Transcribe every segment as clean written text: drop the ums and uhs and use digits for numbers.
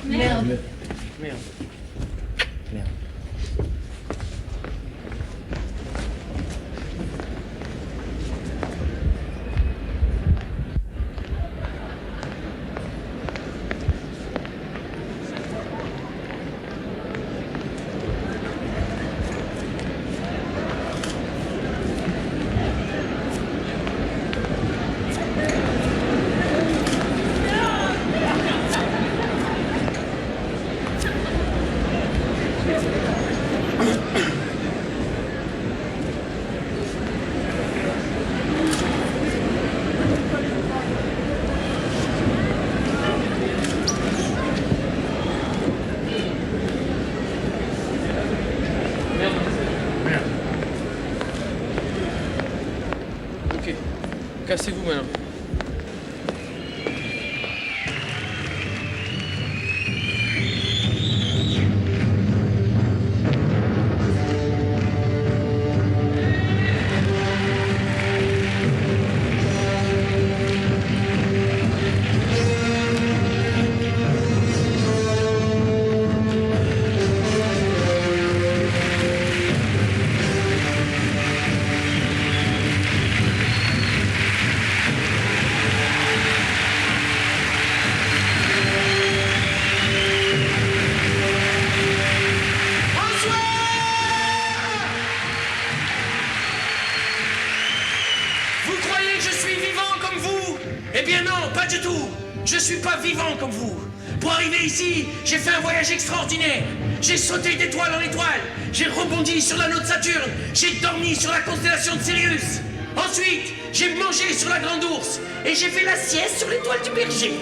Merde. Merde. Merde. Ok, cassez-vous maintenant. Vous croyez que je suis vivant comme vous? Eh bien non, pas du tout. Je suis pas vivant comme vous. Pour arriver ici, j'ai fait un voyage extraordinaire. J'ai sauté d'étoile en étoile. J'ai rebondi sur l'anneau de Saturne. J'ai dormi sur la constellation de Sirius. Ensuite, j'ai mangé sur la Grande Ourse. Et j'ai fait la sieste sur l'étoile du Berger.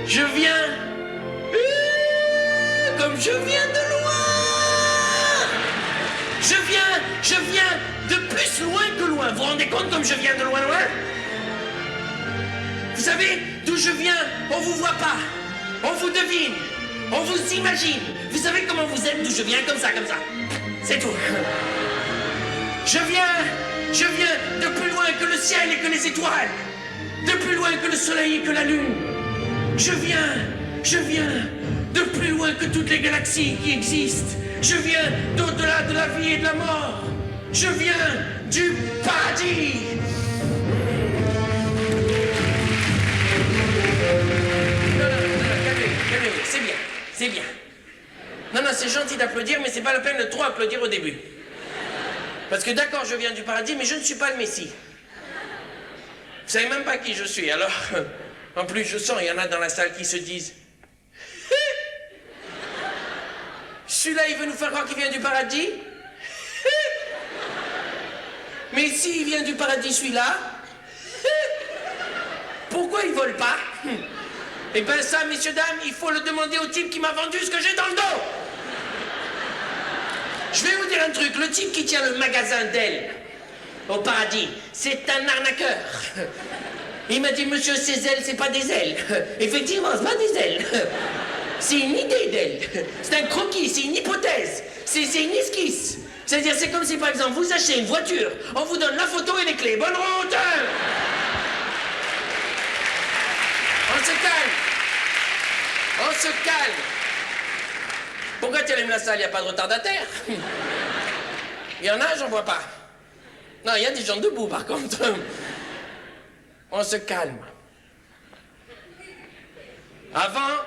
Je viens... comme je viens de loin. Je viens de plus loin que loin. Vous vous rendez compte comme je viens de loin, loin? Vous savez, d'où je viens, on vous voit pas. On vous devine. On vous imagine. Vous savez comment vous êtes, d'où je viens, comme ça. C'est tout. Je viens de plus loin que le ciel et que les étoiles. De plus loin que le soleil et que la lune. Je viens de plus loin que toutes les galaxies qui existent. Je viens d'au-delà de la vie et de la mort. Je viens du paradis. Non, calmez-vous, c'est bien. Non, c'est gentil d'applaudir, mais c'est pas la peine de trop applaudir au début. Parce que d'accord, je viens du paradis, mais je ne suis pas le Messie. Vous savez même pas qui je suis, alors... En plus, je sens, il y en a dans la salle qui se disent... Celui-là, il veut nous faire croire qu'il vient du paradis? Mais s'il vient du paradis, celui-là... Pourquoi il vole pas? Eh ben ça, messieurs, dames, il faut le demander au type qui m'a vendu ce que j'ai dans le dos. Je vais vous dire un truc, le type qui tient le magasin d'ailes au paradis, c'est un arnaqueur. Il m'a dit, monsieur, ces ailes, c'est pas des ailes. Effectivement, c'est pas des ailes. C'est une idée d'ailes. C'est un croquis, c'est une hypothèse. C'est une esquisse. C'est-à-dire, c'est comme si, par exemple, vous achetez une voiture, on vous donne la photo et les clés. Bonne route! On se calme. Pourquoi tu aimes la salle? Il n'y a pas de retardataire. Il y en a, j'en vois pas. Non, il y a des gens debout, par contre. On se calme. Avant...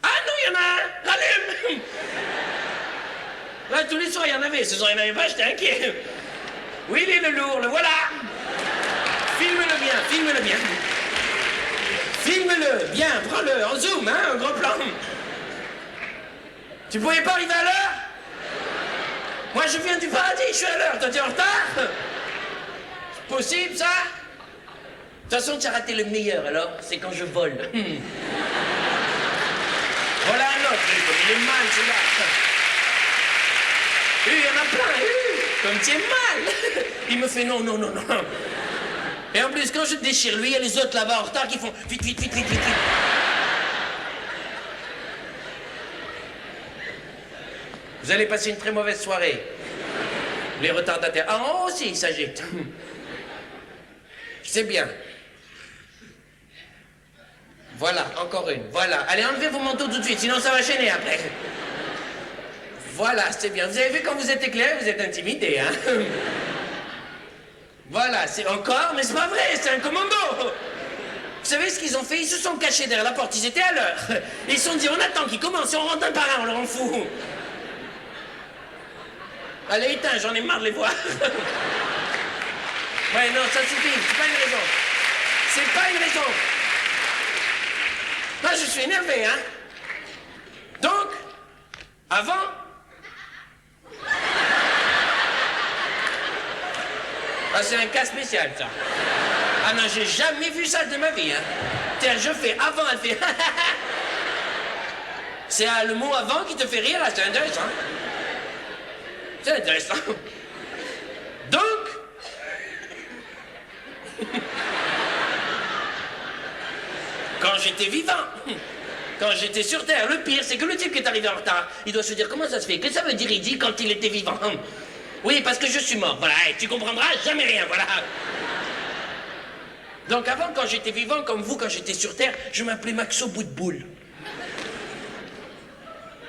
Ah non, il y en a un! Rallume! Là, tous les soirs, il y en avait. Ce soir, il n'y en avait pas, j'étais inquiet. Oui, il est le lourd, le voilà! Filme-le bien. Filme-le, bien, prends-le, en zoom, hein, en gros plan. Tu pouvais pas arriver à l'heure? Moi, je viens du paradis, je suis à l'heure. Toi, t'es en retard? C'est possible, ça? De toute façon, tu as raté le meilleur, alors, c'est quand je vole. Voilà un autre, il est mal, celui-là. Il y en a plein, comme tu es mal. Il me fait non. Et en plus, quand je déchire lui, il y a les autres là-bas en retard qui font vite. Vous allez passer une très mauvaise soirée. Les retardataires. Ah, aussi, ils s'agitent. C'est bien. Voilà, encore une. Voilà. Allez, enlevez vos manteaux tout de suite, sinon ça va chaîner après. Voilà, c'est bien. Vous avez vu quand vous êtes éclairé, vous êtes intimidé, hein? Voilà, c'est encore, mais c'est pas vrai, c'est un commando. Vous savez ce qu'ils ont fait? Ils se sont cachés derrière la porte, ils étaient à l'heure. Ils se sont dit, on attend qu'ils commencent et on rentre un par un, on leur en fout. Allez, éteins, j'en ai marre de les voir. Ouais, non, ça suffit, c'est pas une raison. C'est pas une raison. Moi, je suis énervé, hein. Donc, avant... Ah, c'est un cas spécial, ça. Ah non, j'ai jamais vu ça de ma vie, hein. Tiens, je fais avant, elle fait... C'est le mot avant qui te fait rire, là, c'est intéressant. C'est intéressant. Donc... Quand j'étais vivant, quand j'étais sur Terre, le pire, c'est que le type qui est arrivé en retard, il doit se dire, comment ça se fait? Qu'est-ce que ça veut dire, il dit, quand il était vivant? Oui, parce que je suis mort, voilà, et tu comprendras jamais rien, voilà. Donc avant, quand j'étais vivant, comme vous, quand j'étais sur Terre, je m'appelais Maxo Bout de Boule.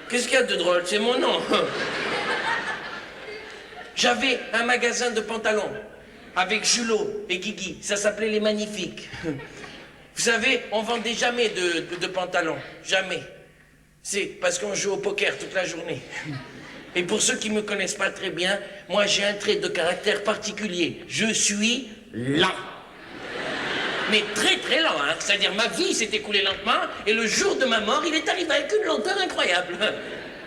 Qu'est-ce qu'il y a de drôle? C'est mon nom. J'avais un magasin de pantalons avec Julot et Guigui, ça s'appelait Les Magnifiques. Vous savez, on vendait jamais de pantalons, jamais. C'est parce qu'on joue au poker toute la journée. Et pour ceux qui me connaissent pas très bien, moi j'ai un trait de caractère particulier. Je suis lent. Mais très très lent, hein. C'est-à-dire ma vie s'est écoulée lentement et le jour de ma mort, il est arrivé avec une lenteur incroyable.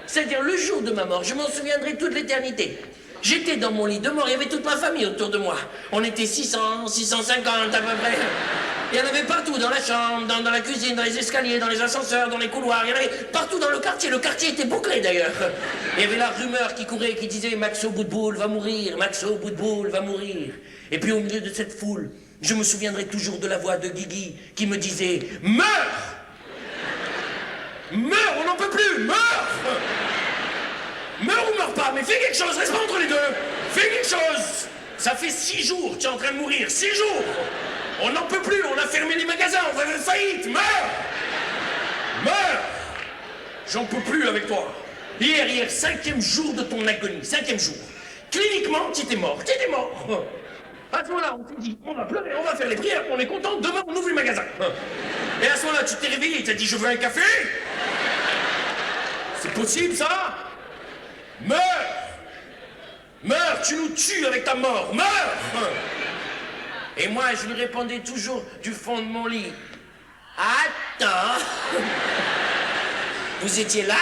C'est-à-dire le jour de ma mort, je m'en souviendrai toute l'éternité. J'étais dans mon lit de mort, il y avait toute ma famille autour de moi. On était 600, 650 à peu près. Il y en avait partout, dans la chambre, dans la cuisine, dans les escaliers, dans les ascenseurs, dans les couloirs. Il y en avait partout dans le quartier. Le quartier était bouclé d'ailleurs. Il y avait la rumeur qui courait, qui disait « Maxo Bout de Boule va mourir, Maxo Bout de Boule va mourir ». Et puis au milieu de cette foule, je me souviendrai toujours de la voix de Guigui qui me disait « Meurs ! Meurs, on n'en peut plus, meurs ! Meurs ou meurs pas, mais fais quelque chose, reste pas entre les deux. Fais quelque chose. Ça fait 6 jours, tu es en train de mourir, 6 jours. On n'en peut plus, on a fermé les magasins, on va faire faillite, meurs. Meurs. J'en peux plus avec toi. Hier, 5e jour de ton agonie, 5e jour. Cliniquement, tu étais mort, À ce moment-là, on s'est dit, on va pleurer, on va faire les prières, on est content, demain on ouvre le magasin. Et à ce moment-là, tu t'es réveillé, tu as dit, je veux un café. C'est possible, ça? Meurs! Meurs, tu nous tues avec ta mort, meurs! Et moi, je lui répondais toujours du fond de mon lit. Attends! Vous étiez là?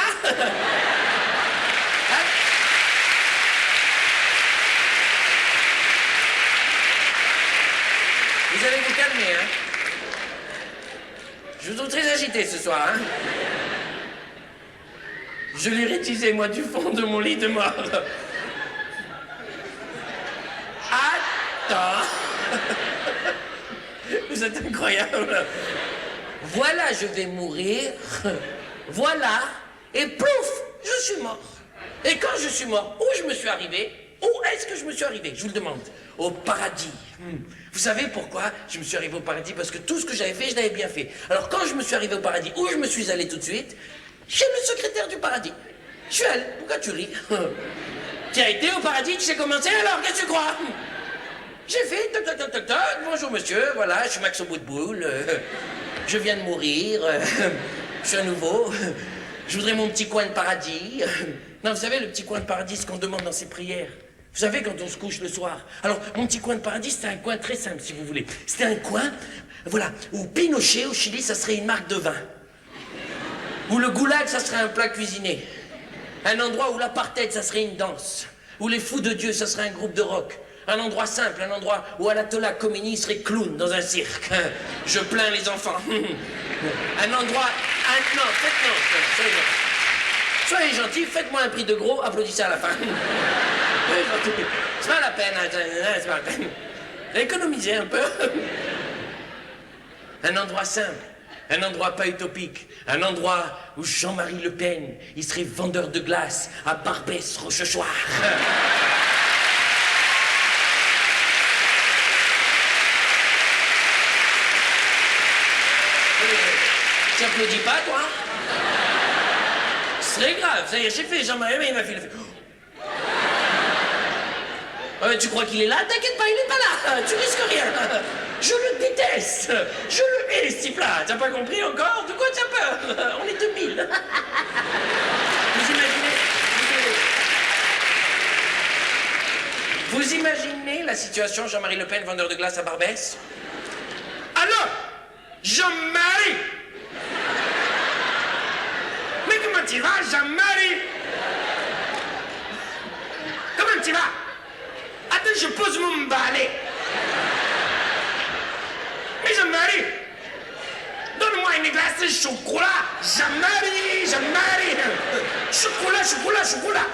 Vous allez vous calmer, hein? Je vous trouve très agité ce soir, hein? Je lui rétisais, moi, du fond de mon lit de mort. Attends. Vous êtes incroyable. Voilà, je vais mourir. Voilà. Et plouf, je suis mort. Et quand je suis mort, où je me suis arrivé? Où est-ce que je me suis arrivé? Je vous le demande. Au paradis. Vous savez pourquoi je me suis arrivé au paradis? Parce que tout ce que j'avais fait, je l'avais bien fait. Alors quand je me suis arrivé au paradis, où je me suis allé tout de suite? Chez le secrétaire du paradis. Je suis allé. Pourquoi tu ris? Tu as été au paradis, tu sais comment c'est, alors qu'est-ce que tu crois? J'ai fait toc toc toc toc toc. Bonjour monsieur, voilà, je suis Maxo Bout de Boule. Je viens de mourir. Je suis à nouveau. Je voudrais mon petit coin de paradis. Non, vous savez, le petit coin de paradis, ce qu'on demande dans ses prières. Vous savez, quand on se couche le soir. Alors, mon petit coin de paradis, c'était un coin très simple, si vous voulez. C'était un coin, voilà, où Pinochet, au Chili, ça serait une marque de vin. Où le goulag, ça serait un plat cuisiné. Un endroit où l'apartheid, ça serait une danse. Où les fous de Dieu, ça serait un groupe de rock. Un endroit simple, un endroit où Ayatollah Khomeini serait clown dans un cirque. Je plains les enfants. Un endroit... non, soyez gentils. Soyez gentils, faites-moi un prix de gros, applaudissez à la fin. C'est pas la peine, c'est pas la peine. Économisez un peu. Un endroit simple. Un endroit pas utopique, un endroit où Jean-Marie Le Pen, il serait vendeur de glace à Barbès, Rochechouart. t'applaudis pas, toi? Ce serait grave, ça y est, j'ai fait Jean-Marie, mais il m'a fait le fait. Tu crois qu'il est là? T'inquiète pas, il est pas là. Tu risques rien. Je le déteste. Je le hais, ce type-là. T'as pas compris encore? De quoi t'as peur? On est 2000. Vous imaginez la situation, Jean-Marie Le Pen, vendeur de glace à Barbès? Alors, Jean-Marie! Mais comment tu vas, Jean-Marie? Comment tu vas? Attends, je pose mon balai. Mais Jean-Marie, donne-moi une glace de chocolat. Jean-Marie, Jean-Marie. Chocolat, chocolat, chocolat.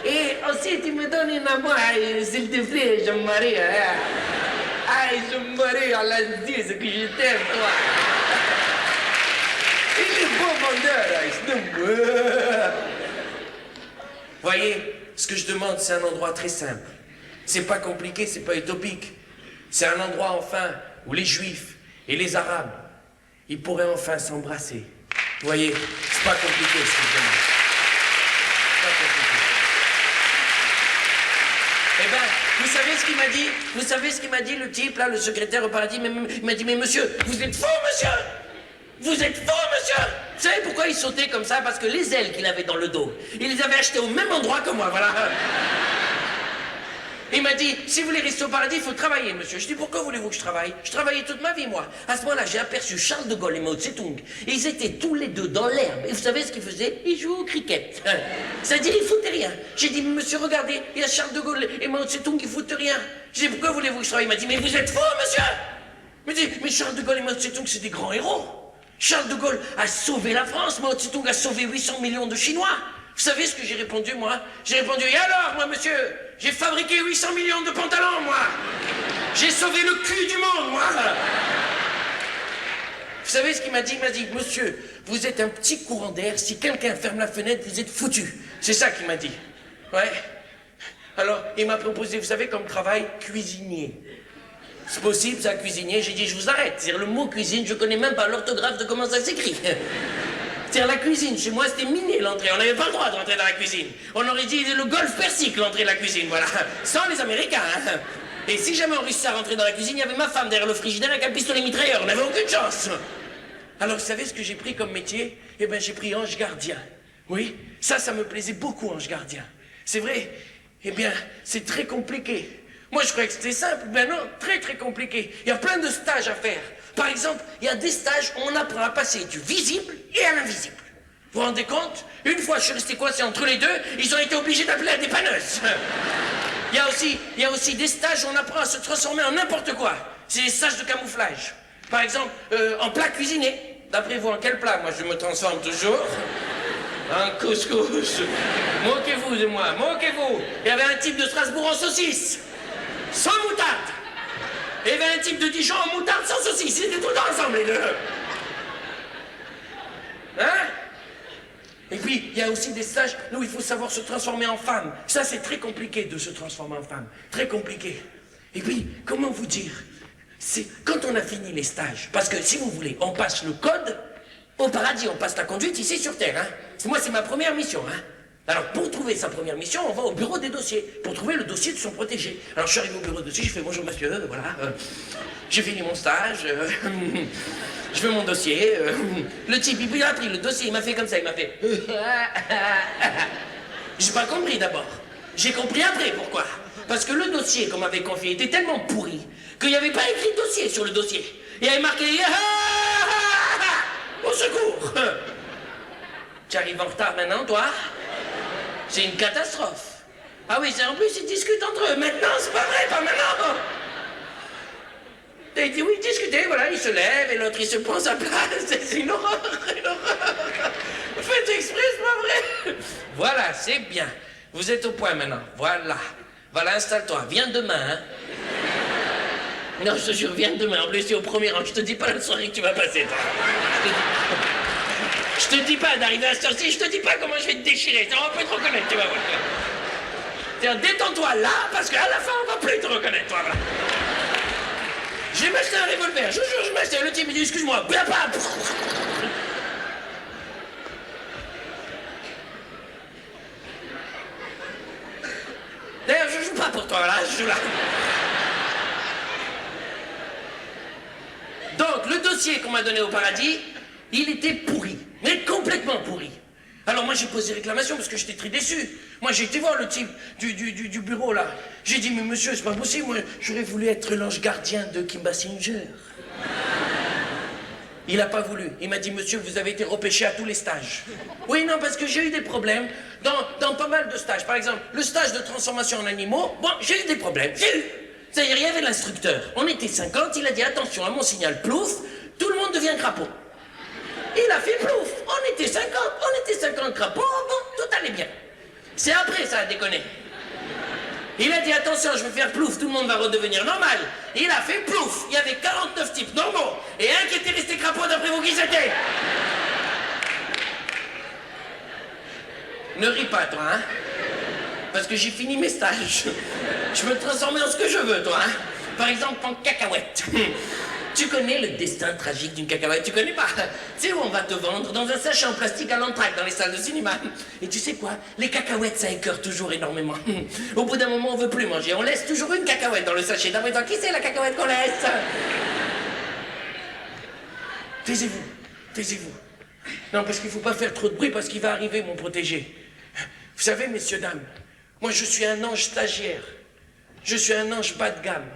Et aussi, tu me donnes une à moi, s'il te plaît, Jean-Marie. Ah, Jean-Marie, à la Dieu, ce que je t'aime, toi. Il est beau vendeur, Voyez, ce que je demande, c'est un endroit très simple. C'est pas compliqué, c'est pas utopique. C'est un endroit, enfin, où les Juifs et les Arabes, ils pourraient enfin s'embrasser. Vous voyez, c'est pas compliqué, ce que je demande. C'est pas compliqué. Eh ben, vous savez ce qu'il m'a dit? Vous savez ce qu'il m'a dit, le type, là, le secrétaire au paradis? Il m'a dit, mais monsieur, vous êtes faux, monsieur! Vous êtes faux, monsieur! Vous savez pourquoi il sautait comme ça? Parce que les ailes qu'il avait dans le dos, il les avait achetées au même endroit que moi, voilà. Il m'a dit, si vous voulez rester au paradis, il faut travailler, monsieur. Je dis, pourquoi voulez-vous que je travaille? Je travaillais toute ma vie, moi. À ce moment-là, j'ai aperçu Charles de Gaulle et Mao Tse-tung. Ils étaient tous les deux dans l'herbe. Et vous savez ce qu'ils faisaient? Ils jouaient au cricket. C'est-à-dire, ils foutaient rien. J'ai dit, monsieur, regardez, il y a Charles de Gaulle et Mao Tse-tung, ils foutent rien. J'ai dit, pourquoi voulez-vous que je travaille? Il m'a dit, mais vous êtes faux, monsieur! Il m'a dit, mais Charles de Gaulle et Mao Tse-tung, c'est des grands héros. Charles de Gaulle a sauvé la France, Mao Tse-tung a sauvé 800 millions de Chinois. Vous savez ce que j'ai répondu, moi? J'ai répondu, et alors, moi, monsieur? J'ai fabriqué 800 millions de pantalons, moi. J'ai sauvé le cul du monde, moi. Vous savez ce qu'il m'a dit? Il m'a dit, monsieur, vous êtes un petit courant d'air, si quelqu'un ferme la fenêtre, vous êtes foutu. C'est ça qu'il m'a dit. Ouais. Alors, il m'a proposé, vous savez, comme travail, cuisinier. C'est possible, ça, cuisinier? J'ai dit, je vous arrête. C'est-à-dire, le mot cuisine, je connais même pas l'orthographe de comment ça s'écrit. C'est-à-dire, la cuisine, chez moi, c'était miné, l'entrée. On n'avait pas le droit de rentrer dans la cuisine. On aurait dit le golfe Persique, l'entrée de la cuisine, voilà. Sans les Américains, hein. Et si jamais on réussissait à rentrer dans la cuisine, il y avait ma femme derrière le frigidaire avec un pistolet mitrailleur. On n'avait aucune chance. Alors, vous savez ce que j'ai pris comme métier? Eh bien, j'ai pris ange gardien. Oui, ça me plaisait beaucoup, ange gardien. C'est vrai. Eh bien, c'est très compliqué. Moi, je croyais que c'était simple. Ben non, très, très compliqué. Il y a plein de stages à faire. Par exemple, il y a des stages où on apprend à passer du visible et à l'invisible. Vous vous rendez compte? Une fois, je suis resté coincé entre les deux, ils ont été obligés d'appeler la dépanneuse. Il y a aussi des stages où on apprend à se transformer en n'importe quoi. C'est des stages de camouflage. Par exemple, en plat cuisiné. D'après vous, en quel plat? Moi, je me transforme toujours. En couscous. Moquez-vous de moi, moquez-vous. Il y avait un type de Strasbourg en saucisse. Sans moutarde. Et il y avait un type de Dijon en moutarde sans saucisse. Ils étaient tout le temps ensemble, les deux. Hein? Et puis, il y a aussi des stages où il faut savoir se transformer en femme. Ça, c'est très compliqué de se transformer en femme. Très compliqué. Et puis, comment vous dire? C'est quand on a fini les stages. Parce que, si vous voulez, on passe le code au paradis. On passe la conduite ici sur Terre. Hein? Moi, c'est ma première mission. Hein? Alors, pour trouver sa première mission, on va au bureau des dossiers, pour trouver le dossier de son protégé. Alors, je suis arrivé au bureau des dossiers, je fais « Bonjour, monsieur, voilà, j'ai fini mon stage, je veux mon dossier. » Le type, il a pris le dossier, il m'a fait comme ça, il m'a fait... J'ai pas compris d'abord. J'ai compris après, pourquoi? Parce que le dossier qu'on m'avait confié était tellement pourri qu'il n'y avait pas écrit dossier sur le dossier. Il y avait marqué « Au secours !» Tu arrives en retard maintenant, toi? C'est une catastrophe. Ah oui, en plus, ils discutent entre eux. Maintenant, c'est pas vrai, pas maintenant. Et il dit, oui, discutez, voilà, il se lève et l'autre, il se prend sa place. C'est une horreur, une horreur. Faites exprès, c'est pas vrai. Voilà, c'est bien. Vous êtes au point maintenant. Voilà. Voilà, installe-toi. Viens demain, hein. Non, je te jure, viens demain. En plus, c'est au premier rang. Je te dis pas la soirée que tu vas passer, toi. Je te dis pas d'arriver à cette heure-ci, je te dis pas comment je vais te déchirer. On peut te reconnaître, tu vas voir. C'est-à-dire, détends-toi là, parce qu'à la fin, on va plus te reconnaître, toi, voilà. Je vais m'acheter un revolver, je jure, je m'acheter. Le type me dit, excuse-moi, blapa. D'ailleurs, je joue pas pour toi, là, je joue là. Donc, le dossier qu'on m'a donné au paradis, il était pourri, mais complètement pourri. Alors moi, j'ai posé réclamation parce que j'étais très déçu. Moi, j'ai été voir le type du bureau, là. J'ai dit, mais monsieur, c'est pas possible, moi, j'aurais voulu être l'ange gardien de Kim Basinger. Il a pas voulu. Il m'a dit, monsieur, vous avez été repêché à tous les stages. Oui, non, parce que j'ai eu des problèmes dans pas mal de stages. Par exemple, le stage de transformation en animaux, bon, j'ai eu des problèmes, j'ai eu. C'est-à-dire, il y avait l'instructeur. On était 50, il a dit, attention, à mon signal plouf, tout le monde devient crapaud. Il a fait plouf. On était 50 crapauds, bon, tout allait bien. C'est après, ça a déconné. Il a dit, attention, je vais faire plouf, tout le monde va redevenir normal. Il a fait plouf. Il y avait 49 types normaux et un qui était resté crapaud d'après vous qui c'était. Ne ris pas, toi, hein. Parce que j'ai fini mes stages. Je peux te transformer en ce que je veux, toi, hein. Par exemple, en cacahuète. Tu connais le destin tragique d'une cacahuète, tu connais pas? Tu sais où on va te vendre? Dans un sachet en plastique à l'entracte dans les salles de cinéma. Et tu sais quoi? Les cacahuètes, ça écœure toujours énormément. Au bout d'un moment, on veut plus manger. On laisse toujours une cacahuète dans le sachet. D'après toi, qui c'est la cacahuète qu'on laisse? Taisez-vous, taisez-vous. Non, parce qu'il faut pas faire trop de bruit parce qu'il va arriver, mon protégé. Vous savez, messieurs, dames, moi, je suis un ange stagiaire. Je suis un ange bas de gamme.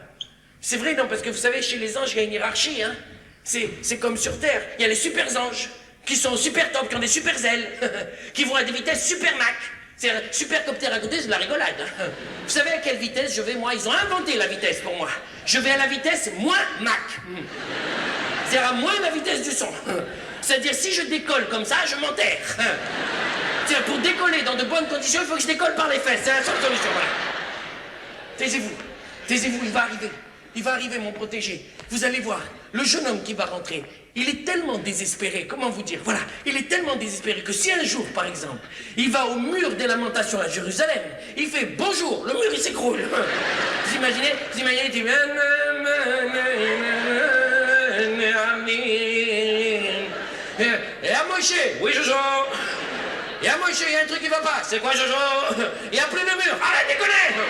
C'est vrai, non, parce que vous savez, chez les anges, il y a une hiérarchie, hein. C'est comme sur Terre. Il y a les super anges, qui sont super top, qui ont des super ailes, qui vont à des vitesses super Mach. C'est un supercoptère à côté, c'est de la rigolade. Vous savez à quelle vitesse je vais, moi? Ils ont inventé la vitesse pour moi. Je vais à la vitesse moins Mach. C'est-à-dire à moins la vitesse du son. C'est-à-dire, si je décolle comme ça, je m'enterre. C'est-à-dire, pour décoller dans de bonnes conditions, il faut que je décolle par les fesses. C'est la seule solution, voilà. Taisez-vous. Taisez-vous, il va arriver. Il va arriver, mon protégé. Vous allez voir, le jeune homme qui va rentrer, il est tellement désespéré, comment vous dire? Voilà, il est tellement désespéré que si un jour, par exemple, il va au mur des lamentations à Jérusalem, il fait bonjour, le mur il s'écroule. Vous imaginez, tu... Et à Moshe, oui Jojo. Et à Moshe, il y a un truc qui va pas. C'est quoi Jojo? Il n'y a plus de mur. Arrête, déconner.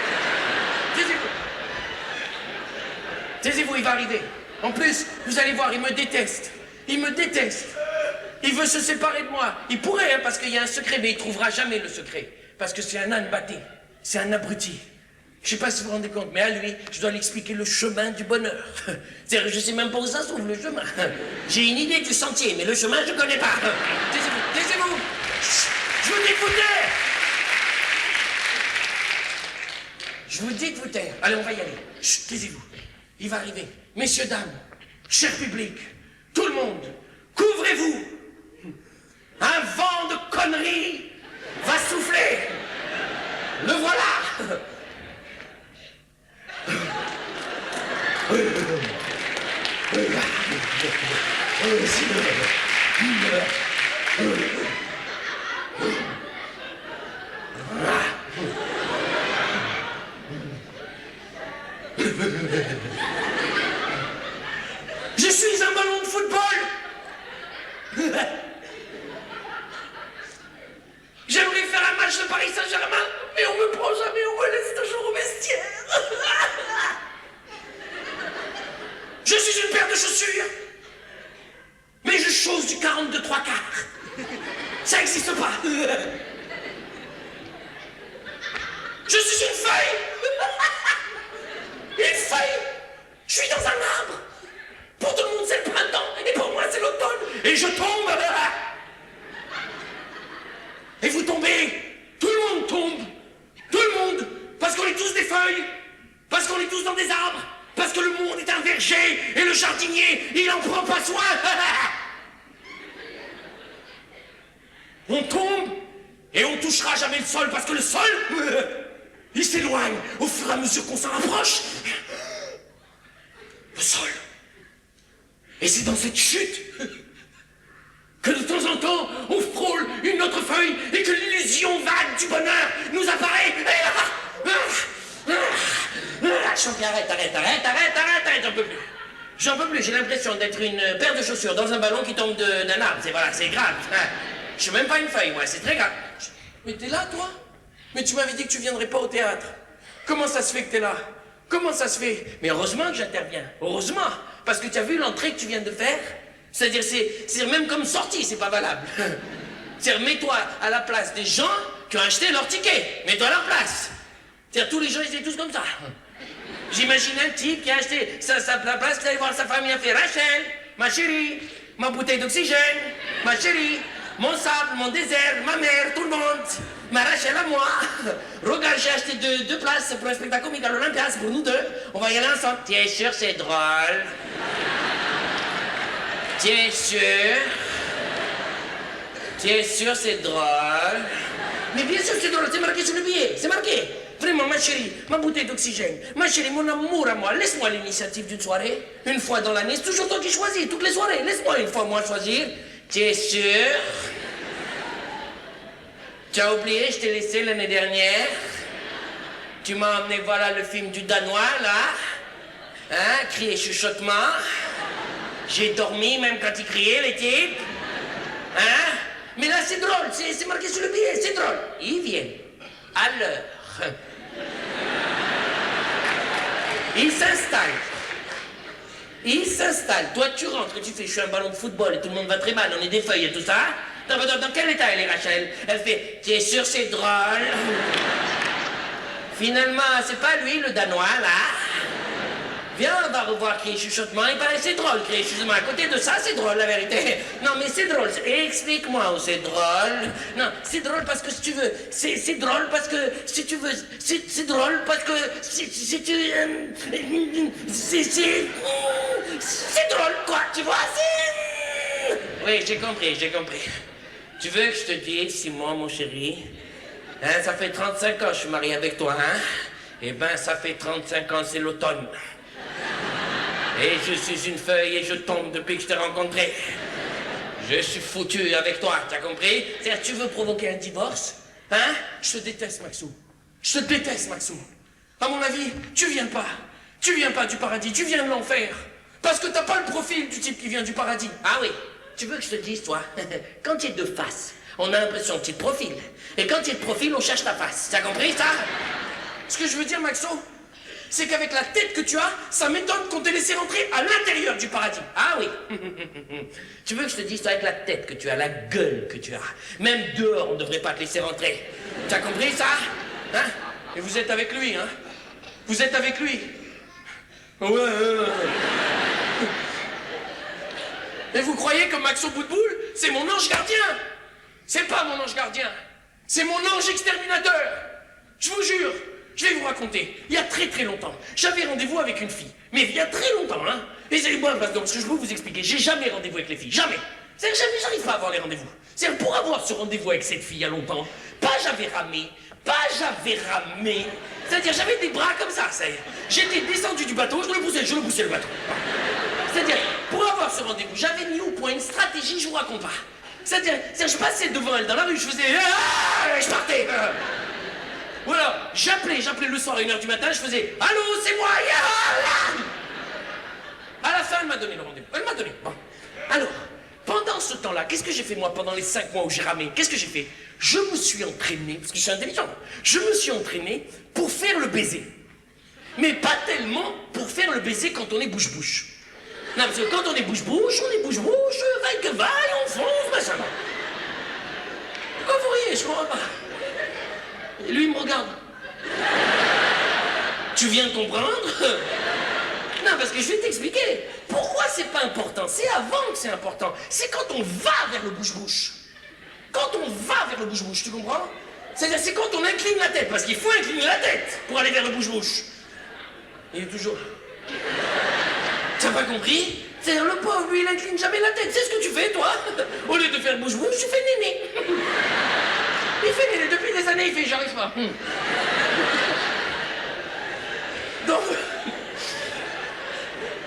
Taisez-vous, il va arriver. En plus, vous allez voir, il me déteste. Il me déteste. Il veut se séparer de moi. Il pourrait, hein, parce qu'il y a un secret, mais il trouvera jamais le secret. Parce que c'est un âne batté. C'est un abruti. Je sais pas si vous vous rendez compte, mais à lui, je dois lui expliquer le chemin du bonheur. C'est-à-dire, je sais même pas où ça se trouve, le chemin. J'ai une idée du sentier, mais le chemin, je connais pas. Taisez-vous, taisez-vous. Je vous dis de vous taire. Je vous dis de vous taire. Allez, on va y aller. Chut, taisez-vous. Il va arriver. Messieurs, dames, cher public, tout le monde, couvrez-vous. Un vent de conneries va souffler. Le voilà. Je suis un ballon de football. J'aimerais faire un match de Paris Saint-Germain, mais on me prend jamais, on me laisse toujours au vestiaire. Je suis une paire de chaussures, mais je chausse du 42 3/4. Ça n'existe pas. Je suis une feuille. Une feuille. Je suis dans un arbre. Pour tout le monde, c'est le printemps, et pour moi, c'est l'automne. Et je tombe. Et vous tombez. Tout le monde tombe. Tout le monde. Parce qu'on est tous des feuilles. Parce qu'on est tous dans des arbres. Parce que le monde est un verger. Et le jardinier, il en prend pas soin. On tombe. Et on touchera jamais le sol. Parce que le sol, il s'éloigne au fur et à mesure qu'on s'en rapproche. Le sol. Et c'est dans cette chute que de temps en temps, on frôle une autre feuille et que l'illusion vague du bonheur nous apparaît. Champion, arrête, j'en peux plus. J'en peux plus, j'ai l'impression d'être une paire de chaussures dans un ballon qui tombe d'un arbre. C'est grave. Hein. Je suis même pas une feuille, moi, c'est très grave. Mais t'es là, toi? Mais tu m'avais dit que tu viendrais pas au théâtre. Comment ça se fait que t'es là? Comment ça se fait? Mais heureusement que j'interviens. Heureusement. Parce que tu as vu l'entrée que tu viens de faire? C'est-à-dire, c'est même comme sortie, c'est pas valable. C'est-à-dire, mets-toi à la place des gens qui ont acheté leur ticket. Mets-toi à leur place. C'est-à-dire, tous les gens, ils étaient tous comme ça. J'imagine un type qui a acheté sa place, qui allait voir sa famille, a fait Rachel, ma chérie, ma bouteille d'oxygène, ma chérie, mon sable, mon désert, ma mère, tout le monde, ma Rachel à moi. Regarde, j'ai acheté deux places pour un spectacle comique à l'Olympia, c'est pour nous deux. On va y aller ensemble. T'es sûr, c'est drôle? T'es sûr? T'es sûr, c'est drôle? Mais bien sûr, c'est drôle, c'est marqué sur le billet, c'est marqué. Vraiment, ma chérie, ma bouteille d'oxygène, ma chérie, mon amour à moi, laisse-moi l'initiative d'une soirée. Une fois dans l'année, c'est toujours toi qui choisis, toutes les soirées. Laisse-moi une fois, moi, choisir. Tu es sûr? Tu as oublié, je t'ai laissé l'année dernière. Tu m'as emmené, voilà, le film du Danois, là. Hein, cri et chuchotement. J'ai dormi, même quand il criait, les types. Hein? Mais là, c'est drôle, c'est marqué sur le billet, c'est drôle. Ils viennent à l'heure. Il s'installe. Il s'installe. Toi, tu rentres, tu fais, je suis un ballon de football et tout le monde va très mal, on est des feuilles et tout ça. Dans quel état elle est, Rachel? Elle fait, tu es sûr, c'est drôle? Finalement, c'est pas lui, le Danois, là. Viens, on va revoir Crier Chuchotement. Il paraît c'est drôle, Crier Chuchotement. À côté de ça, c'est drôle, la vérité. Non, mais c'est drôle. Explique-moi où c'est drôle. Non, c'est drôle parce que si tu veux. C'est drôle parce que si tu veux. C'est drôle parce que si tu. C'est drôle, quoi, tu vois, c'est. Oui, j'ai compris. Tu veux que je te dise, Simon, mon chéri? Hein, ça fait 35 ans que je suis marié avec toi, hein? Eh ben, ça fait 35 ans, c'est l'automne. Et je suis une feuille et je tombe depuis que je t'ai rencontré. Je suis foutu avec toi, t'as compris? C'est-à-dire, tu veux provoquer un divorce? Hein? Je te déteste, Maxou. Je te déteste, Maxou. À mon avis, tu viens pas. Tu viens pas du paradis, tu viens de l'enfer. Parce que t'as pas le profil du type qui vient du paradis. Ah oui, tu veux que je te dise, toi? Quand tu es de face, on a l'impression que tu es de profil. Et quand tu es de profil, on cherche ta face. T'as compris, ça? Ce que je veux dire, Maxo, c'est qu'avec la tête que tu as, ça m'étonne qu'on t'ait laissé rentrer à l'intérieur du paradis. Ah oui. Tu veux que je te dise, toi, avec la tête que tu as, la gueule que tu as, même dehors, on ne devrait pas te laisser rentrer. T'as compris ça? Hein? Et vous êtes avec lui, hein? Vous êtes avec lui. Ouais. Et vous croyez que Maxo Boutboul, c'est mon ange gardien? C'est pas mon ange gardien. C'est mon ange exterminateur. Je vous jure. Je vais vous raconter, il y a très très longtemps, j'avais rendez-vous avec une fille. Mais il y a très longtemps, hein. Et c'est moi, parce que je peux vous expliquer, j'ai jamais rendez-vous avec les filles, jamais. C'est-à-dire, j'arrive pas à avoir les rendez-vous. C'est-à-dire, pour avoir ce rendez-vous avec cette fille il y a longtemps, j'avais ramé. C'est-à-dire, j'avais des bras comme ça, j'étais descendu du bateau, je le poussais le bateau. C'est-à-dire, pour avoir ce rendez-vous, j'avais mis au point une stratégie, je vous raconte pas. C'est-à-dire, je passais devant elle dans la rue, je faisais... Ah, je partais. Ou alors, j'appelais le soir à 1h du matin, je faisais « Allô, c'est moi, ya !» À la fin, elle m'a donné le rendez-vous. Elle m'a donné. Bon. Alors, pendant ce temps-là, qu'est-ce que j'ai fait, moi, pendant les 5 mois où j'ai ramé? Qu'est-ce que j'ai fait? Je me suis entraîné, parce que je suis intelligent, je me suis entraîné pour faire le baiser. Mais pas tellement pour faire le baiser quand on est bouche-bouche. Non, parce que quand on est bouche-bouche, vaille que vaille, on fonce, machin. Pourquoi vous riez? Je comprends pas. Et lui, il me regarde. Tu viens de comprendre? Non, parce que je vais t'expliquer. Pourquoi c'est pas important? C'est avant que c'est important. C'est quand on va vers le bouche-bouche. Quand on va vers le bouche-bouche, tu comprends? C'est-à-dire, c'est quand on incline la tête, parce qu'il faut incliner la tête pour aller vers le bouche-bouche. Il est toujours... T'as pas compris? C'est-à-dire, le pauvre, lui, il incline jamais la tête. C'est ce que tu fais, toi? Au lieu de faire bouche-bouche, tu fais néné. Il fait néné depuis des années, il fait j'arrive pas.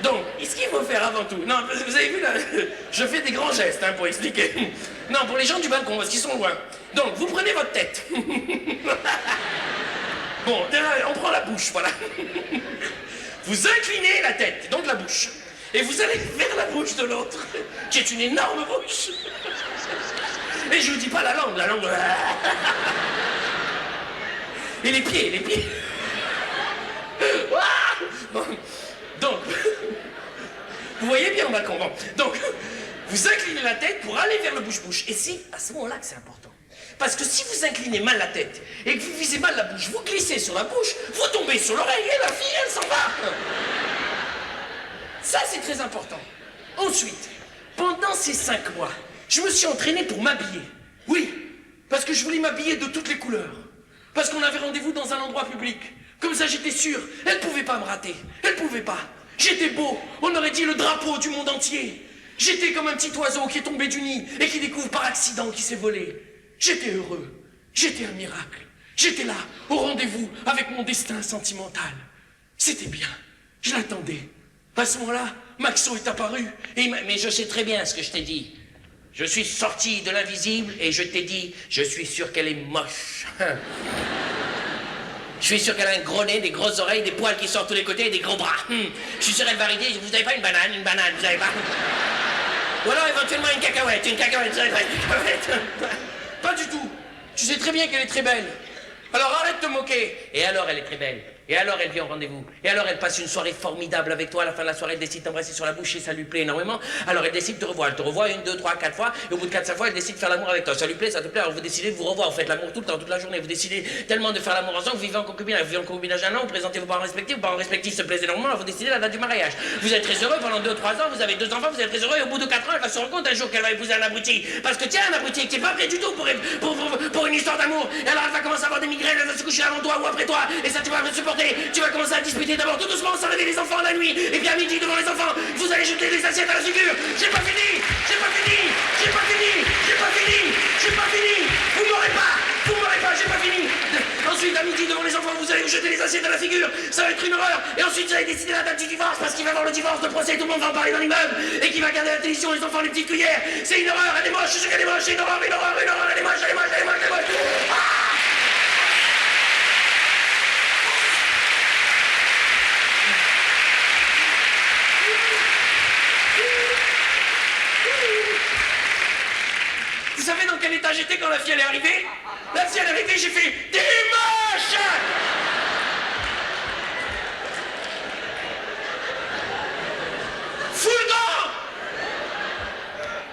Donc, ce qu'il faut faire avant tout... Non, vous avez vu là, je fais des grands gestes pour expliquer. Non, pour les gens du balcon, parce qu'ils sont loin. Donc, vous prenez votre tête. Bon, on prend la bouche, voilà. Vous inclinez la tête, donc la bouche. Et vous allez vers la bouche de l'autre, qui est une énorme bouche. Et je vous dis pas la langue, la langue... Et les pieds, les pieds. Bon. Donc, vous voyez bien, Macron. Bon. Donc, vous inclinez la tête pour aller vers le bouche-bouche. Et c'est à ce moment-là que c'est important. Parce que si vous inclinez mal la tête et que vous visez mal la bouche, vous glissez sur la bouche, vous tombez sur l'oreille et la fille, elle s'en va. Ça, c'est très important. Ensuite, pendant ces 5 mois, je me suis entraîné pour m'habiller. Oui, parce que je voulais m'habiller de toutes les couleurs. Parce qu'on avait rendez-vous dans un endroit public. Comme ça, j'étais sûr, elle ne pouvait pas me rater. Elle ne pouvait pas. J'étais beau, on aurait dit le drapeau du monde entier. J'étais comme un petit oiseau qui est tombé du nid et qui découvre par accident qu'il s'est volé. J'étais heureux. J'étais un miracle. J'étais là, au rendez-vous, avec mon destin sentimental. C'était bien. Je l'attendais. À ce moment-là, Maxo est apparu et il m'a... Mais je sais très bien ce que je t'ai dit. Je suis sorti de l'invisible et je t'ai dit, je suis sûr qu'elle est moche. Je suis sûr qu'elle a un gros nez, des grosses oreilles, des poils qui sortent de tous les côtés et des gros bras. Je suis sûr qu'elle va rider, vous avez pas une banane, vous avez pas... Ou alors éventuellement une cacahuète, vous avez pas une cacahuète. Pas du tout. Tu sais très bien qu'elle est très belle. Alors arrête de te moquer. Et alors elle est très belle. Et alors elle vient au rendez-vous. Et alors elle passe une soirée formidable avec toi. À la fin de la soirée, elle décide d'embrasser sur la bouche et ça lui plaît énormément. Alors elle décide de te revoir. Elle te revoit 1, 2, 3, 4 fois. Et au bout de 4, 5 fois, elle décide de faire l'amour avec toi. Ça lui plaît, ça te plaît. Alors vous décidez de vous revoir. Vous faites l'amour tout le temps, toute la journée. Vous décidez tellement de faire l'amour ensemble. Vous vivez en concubinage. Vous vivez en concubinage 1 an. Vous présentez vos parents respectifs. Vos parents respectifs se plaisent énormément. Alors vous décidez la date du mariage. Vous êtes très heureux pendant 2 ou 3 ans. Vous avez 2 enfants. Vous êtes très heureux. Et au bout de 4 ans, elle va se rendre compte un jour qu'elle va épouser un abruti. Parce que tiens, un abruti qui est pas prêt du tout pour une histoire d'amour. Et alors elle va commencer à avoir des migraines. Elle va se coucher avant toi ou après toi. Et ça, tu vas le supporter. Tu vas commencer à disputer d'abord tout doucement sans réveiller les enfants la nuit. Et puis à midi devant les enfants, vous allez jeter des assiettes à la figure. J'ai pas fini. Vous m'aurez pas, j'ai pas fini. Ensuite, à midi devant les enfants, vous allez vous jeter des assiettes à la figure. Ça va être une horreur. Et ensuite, vous allez décider la date du divorce parce qu'il va y avoir le divorce, le procès, tout le monde va en parler dans l'immeuble. Et qui va garder la télévision, les enfants, les petites cuillères. C'est une horreur, elle est moche, je sais qu'elle est moche, c'est une horreur, elle est moche. Vous savez dans quel état j'étais quand la fille elle est arrivée? La fille elle est arrivée, j'ai fait « T'es moche !» Fous le camp!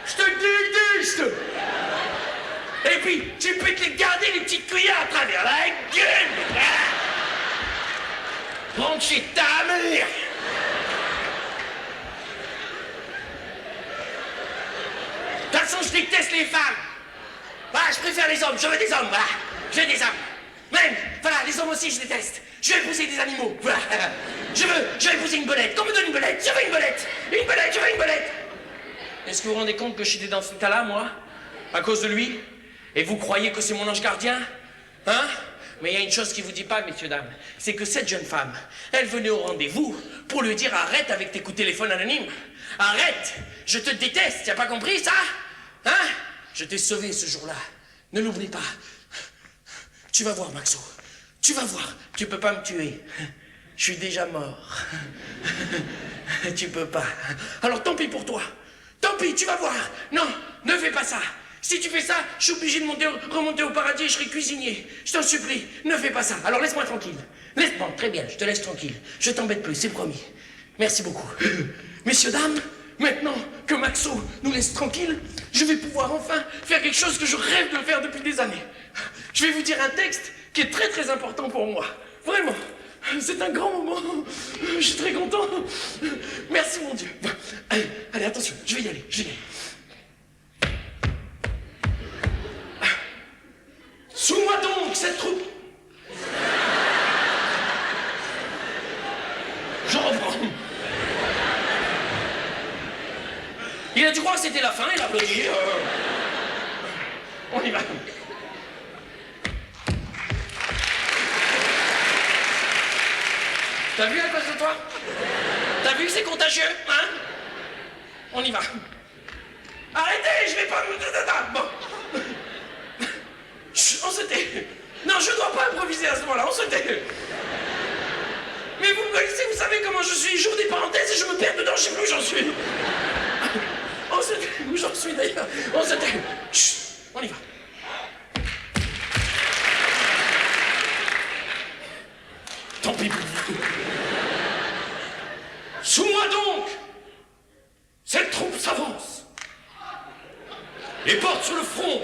Je te déteste! Et puis, tu peux te les garder les petites cuillères à travers la gueule! Rentre chez ta mère! De toute façon, je déteste les femmes. Voilà, je préfère les hommes, je veux des hommes, voilà. Je veux des hommes. Même, voilà, les hommes aussi, je déteste. Je veux épouser des animaux, voilà. Je veux épouser une belette. Qu'on me donne une belette, je veux une belette. Je veux une belette. Est-ce que vous vous rendez compte que j'étais dans cet état-là, moi? À cause de lui? Et vous croyez que c'est mon ange gardien? Hein? Mais il y a une chose qui vous dit pas, messieurs, dames. C'est que cette jeune femme, elle venait au rendez-vous pour lui dire arrête avec tes coups de téléphone anonymes. Arrête! Je te déteste, tu as pas compris ça? Hein? Je t'ai sauvé ce jour-là. Ne l'oublie pas. Tu vas voir, Maxo. Tu vas voir. Tu peux pas me tuer. Je suis déjà mort. Tu peux pas. Alors tant pis pour toi. Tant pis, tu vas voir. Non, ne fais pas ça. Si tu fais ça, je suis obligé de remonter au paradis et je serai cuisinier. Je t'en supplie, ne fais pas ça. Alors laisse-moi tranquille. Laisse-moi, très bien, je te laisse tranquille. Je t'embête plus, c'est promis. Merci beaucoup. Messieurs, dames, maintenant que Maxo nous laisse tranquille, je vais pouvoir enfin faire quelque chose que je rêve de faire depuis des années. Je vais vous dire un texte qui est très très important pour moi. Vraiment. C'est un grand moment. Je suis très content. Merci mon Dieu. Allez, attention, je vais y aller. Sous-moi donc cette troupe. Je reprends. Il a dû croire que c'était la fin, il a applaudi. On y va. T'as vu à cause de toi? T'as vu que c'est contagieux, hein? On y va. Arrêtez, je vais pas... Bon. On se tait. Non, je dois pas improviser à ce moment-là, on se tait. Mais vous me connaissez, vous savez comment je suis. J'ouvre des parenthèses et je me perds dedans, je sais plus où j'en suis. On se tait, où j'en suis d'ailleurs. On se tait. Chut, on y va. Tant pis pour vous. Sous moi donc, cette troupe s'avance. Les portes sur le front.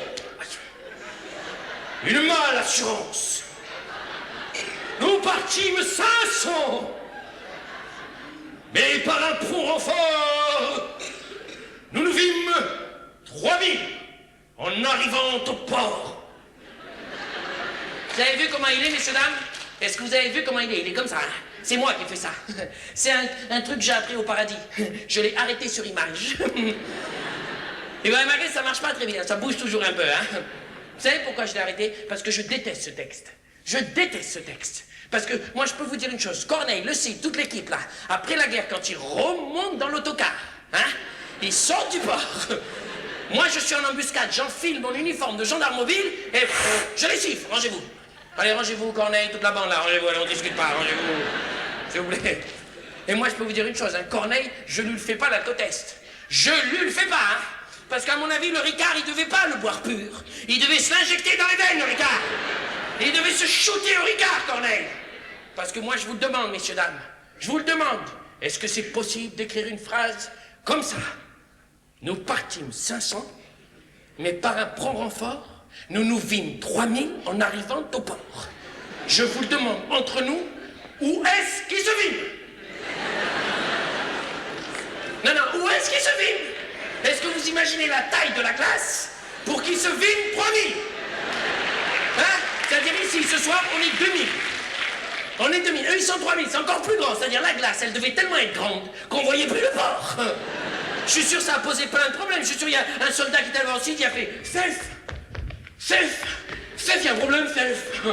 Une mâle assurance. Nous partîmes 500. Mais par un prompt renfort, nous nous vîmes 3000 en arrivant au port. Vous avez vu comment il est, messieurs, dames? Est-ce que vous avez vu comment il est? Il est comme ça. Hein? C'est moi qui ai fait ça. C'est un truc que j'ai appris au paradis. Je l'ai arrêté sur image. Et vous remarquez, ça marche pas très bien. Ça bouge toujours un peu. Hein? Vous savez pourquoi je l'ai arrêté? Parce que je déteste ce texte. Je déteste ce texte. Parce que moi, je peux vous dire une chose. Corneille, le Cid, toute l'équipe là, après la guerre, quand ils remontent dans l'autocar, hein, ils sortent du port. Moi, je suis en embuscade, j'enfile mon uniforme de gendarme mobile et je les siffle. Rangez-vous. Allez, rangez-vous, Corneille, toute la bande là. Rangez-vous, allez, on discute pas. Rangez-vous. S'il vous plaît. Et moi, je peux vous dire une chose. Hein, Corneille, je lui le fais pas l'alcotest. Je lui le fais pas. Hein, parce qu'à mon avis, le Ricard, il devait pas le boire pur. Il devait se l'injecter dans les veines, le Ricard. Et il devait se shooter au Ricard, Corneille. Parce que moi, je vous le demande, messieurs, dames, je vous le demande, est-ce que c'est possible d'écrire une phrase comme ça? Nous partîmes 500, mais par un prompt renfort, nous nous vîmes 3000 en arrivant au port. Je vous le demande, entre nous, où est-ce qu'ils se vîment? Non, où est-ce qu'ils se vîment? Est-ce que vous imaginez la taille de la classe pour qu'ils se vîment 3000? Hein? C'est-à-dire ici, ce soir, on est 2000. On est 2000, eux ils sont 3000, c'est encore plus grand, c'est-à-dire la glace, elle devait tellement être grande qu'on voyait plus le port. Je suis sûr que ça a posé plein de problèmes, je suis sûr qu'il y a un soldat qui est allé voir Cid, il a fait « Self, il y a un problème, Self.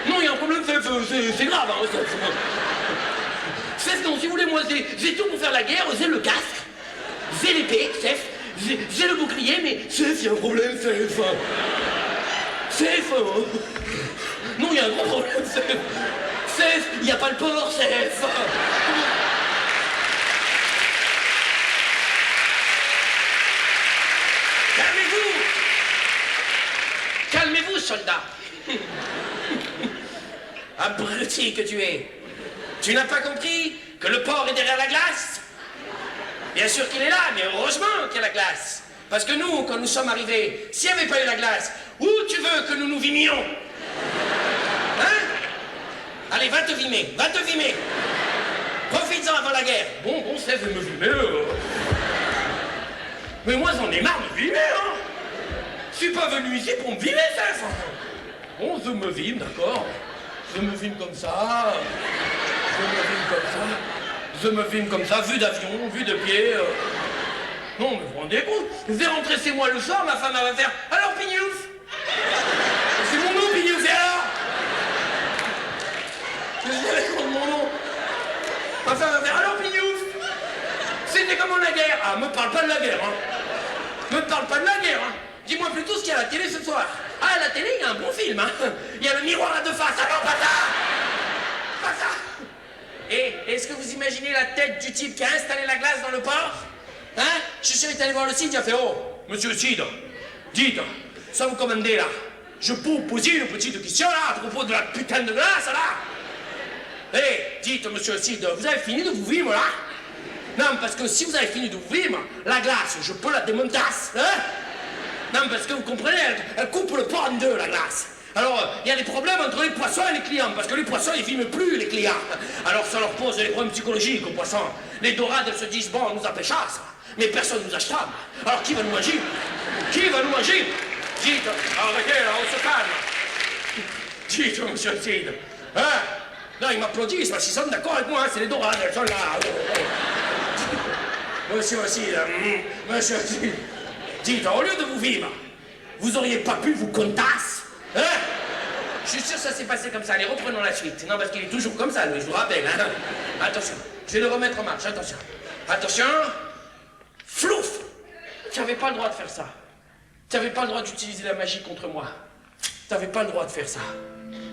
Non, il y a un problème, Self, c'est grave, hein, Self. Self, non, si vous voulez, moi, j'ai tout pour faire la guerre, j'ai le casque, j'ai l'épée, Self, j'ai le bouclier, mais Self, il y a un problème, Self. Self, non, il y a un gros problème, Self. Self, il n'y a pas le port, Self. Calmez-vous. Calmez-vous, soldat. Abruti que tu es. Tu n'as pas compris que le port est derrière la glace? Bien sûr qu'il est là, mais heureusement qu'il y a la glace. Parce que nous, quand nous sommes arrivés, s'il n'y avait pas eu la glace, où tu veux que nous nous vimions? Hein? Allez, va te vimer, va te vimer. Profites-en avant la guerre. Bon, c'est de me vimer. Mais moi, j'en ai marre de vimer, hein. Je suis pas venu ici pour me vimer, Self. Bon, je me vime, d'accord. Je me vime comme ça. Je me vime comme ça. Je me vime comme ça, vue d'avion, vue de pied. Non, mais vous vous rendez compte? Je vais rentrer chez moi le soir, ma femme elle va faire « Alors, Pignouf ?» C'est mon nom, Pignouf, et alors? Je vais prendre mon nom. Ma femme va faire « Alors, Pignouf ?» C'était comment la guerre? Ah, me parle pas de la guerre, hein. Me parle pas de la guerre, hein. Dis-moi plutôt ce qu'il y a à la télé ce soir. Ah, à la télé, il y a un bon film, hein. Il y a le miroir à deux faces. Ah non, pas ça! Pas ça! Et est-ce que vous imaginez la tête du type qui a installé la glace dans le port? Hein? Je suis sûr qu'il est allé voir le Cid, il a fait « Oh, monsieur le Cid, dites, sans vous commander là, je peux vous poser une petite question là, à propos de la putain de glace là. Eh, dites, monsieur le Cid, vous avez fini de vous vivre là? Non, parce que si vous avez fini de vous vivre, la glace, je peux la démontasse, hein? Non, parce que vous comprenez, elle coupe le port en deux, la glace. Alors, il y a des problèmes entre les poissons et les clients, parce que les poissons, ils viment plus, les clients. Alors, ça leur pose des problèmes psychologiques aux poissons. Les dorades, elles se disent, bon, on nous a pêché ça, mais personne ne nous achètera. Alors, qui va nous manger? Qui va nous manger? Dites, arrêtez, là, on se calme. Dites, monsieur le Cid, hein? Non, ils m'applaudissent, parce qu'ils sont d'accord avec moi, hein, c'est les dorades, elles sont là. Monsieur le Cid, monsieur le Cid, dites, au lieu de vous vivre, vous auriez pas pu vous contasser? Hein? Je suis sûr que ça s'est passé comme ça. Allez, reprenons la suite. Non, parce qu'il est toujours comme ça, lui, je vous rappelle. Hein? Attention, je vais le remettre en marche. Attention. Attention. Flouf! Tu n'avais pas le droit de faire ça. Tu n'avais pas le droit d'utiliser la magie contre moi. Tu n'avais pas le droit de faire ça.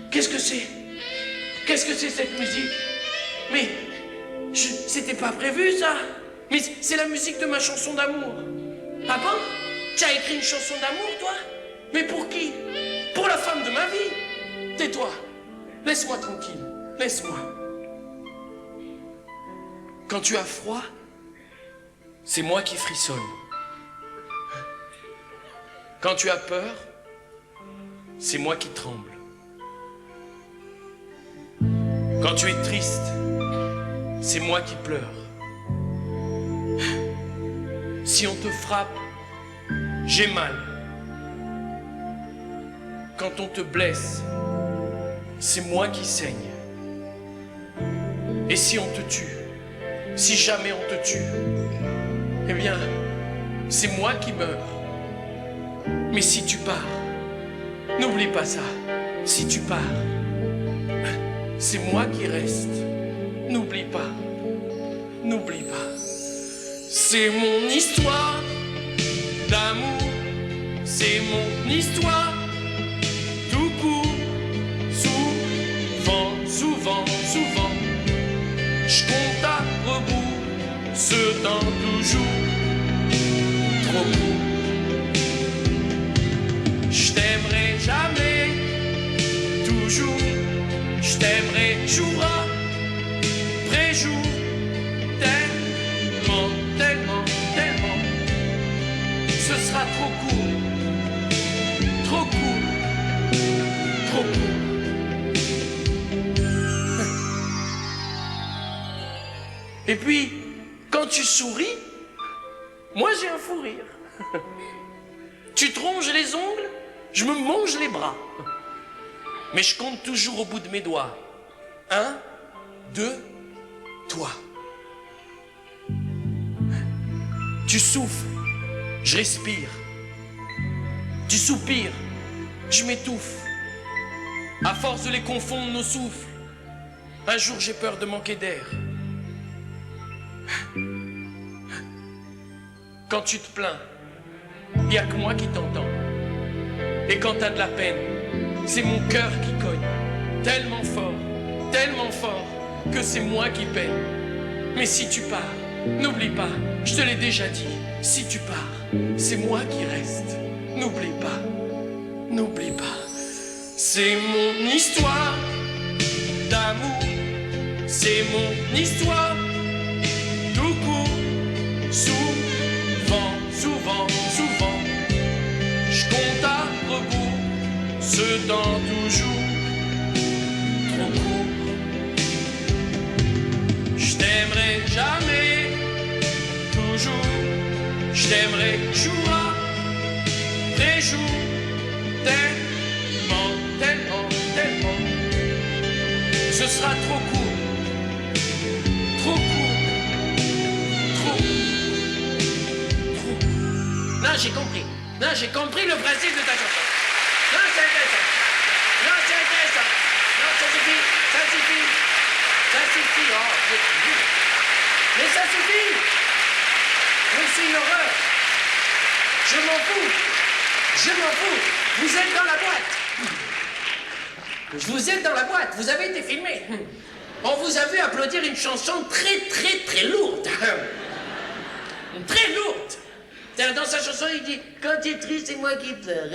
Qu'est-ce que c'est? Qu'est-ce que c'est cette musique? Mais c'était pas prévu ça. Mais c'est la musique de ma chanson d'amour. Ah bon? Tu as écrit une chanson d'amour, toi? Mais pour qui? Pour la femme de ma vie. Tais-toi. Laisse-moi tranquille. Laisse-moi. Quand tu as froid, c'est moi qui frissonne. Quand tu as peur, c'est moi qui tremble. Quand tu es triste, c'est moi qui pleure. Si on te frappe, j'ai mal. Quand on te blesse, c'est moi qui saigne. Et si on te tue, si jamais on te tue, eh bien, c'est moi qui meurs. Mais si tu pars, n'oublie pas ça. Si tu pars, c'est moi qui reste. N'oublie pas. N'oublie pas. C'est mon histoire d'amour. C'est mon histoire tout court. Souvent, souvent, souvent, je compte à rebours ce temps toujours trop court. Je t'aimerai jamais, toujours. Je t'aimerai jour après jour. Tellement, tellement, tellement. Ce sera trop court. Trop court. Trop court. Et puis, quand tu souris, moi j'ai un fou rire. Tu te ronges les ongles, je me mange les bras. Mais je compte toujours au bout de mes doigts. 1, 2, toi. Tu souffles, je respire. Tu soupires, je m'étouffe. À force de les confondre, nos souffles, un jour j'ai peur de manquer d'air. Quand tu te plains, il n'y a que moi qui t'entends. Et quand t'as de la peine, c'est mon cœur qui cogne. Tellement fort, que c'est moi qui peine. Mais si tu pars, n'oublie pas, je te l'ai déjà dit. Si tu pars, c'est moi qui reste. N'oublie pas, n'oublie pas. C'est mon histoire d'amour. C'est mon histoire tout court. Souvent, souvent, souvent, je compte à rebours ce temps toujours trop court. Je t'aimerai jamais, toujours. Je t'aimerai jour après jour. Tellement, tellement, tellement. Ce sera trop court. Trop court. Trop. Non, j'ai compris. Non, j'ai compris le principe de ta chanson. Non, c'est intéressant. Non, c'est intéressant. Non, ça suffit. Ça suffit. Ça suffit. Oh, mais ça suffit. Mais c'est une horreur. Je m'en fous. Je m'en fous. Vous êtes dans la boîte. Vous êtes dans la boîte. Vous avez été filmé. On vous a vu applaudir une chanson très, très, très lourde. Très lourde. Dans sa chanson, il dit « Quand tu es triste, c'est moi qui pleure. »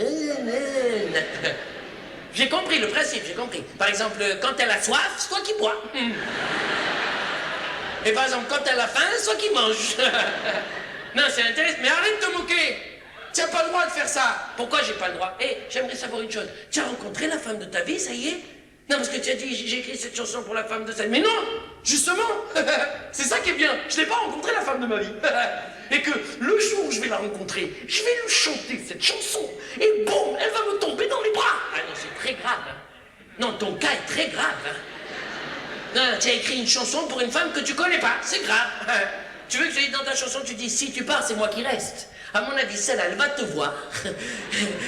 J'ai compris le principe, j'ai compris. Par exemple, quand elle a soif, c'est toi qui bois. Et par exemple, quand elle a faim, c'est toi qui mange. Non, c'est intéressant. Mais arrête de te moquer. Tu n'as pas le droit de faire ça. Pourquoi j'ai pas le droit? J'aimerais savoir une chose. Tu as rencontré la femme de ta vie, ça y est? Non, parce que tu as dit, j'ai écrit cette chanson pour la femme de ta vie. Mais non, justement. C'est ça qui est bien. Je n'ai pas rencontré la femme de ma vie. Et que le jour où je vais la rencontrer, je vais lui chanter cette chanson. Et boum, elle va me tomber dans les bras. Ah non, c'est très grave. Hein. Non, ton cas est très grave. Hein. Non, tu as écrit une chanson pour une femme que tu connais pas. C'est grave. Tu veux que je dise dans ta chanson, tu dis, si tu pars, c'est moi qui reste. À mon avis, celle-là, elle va te voir.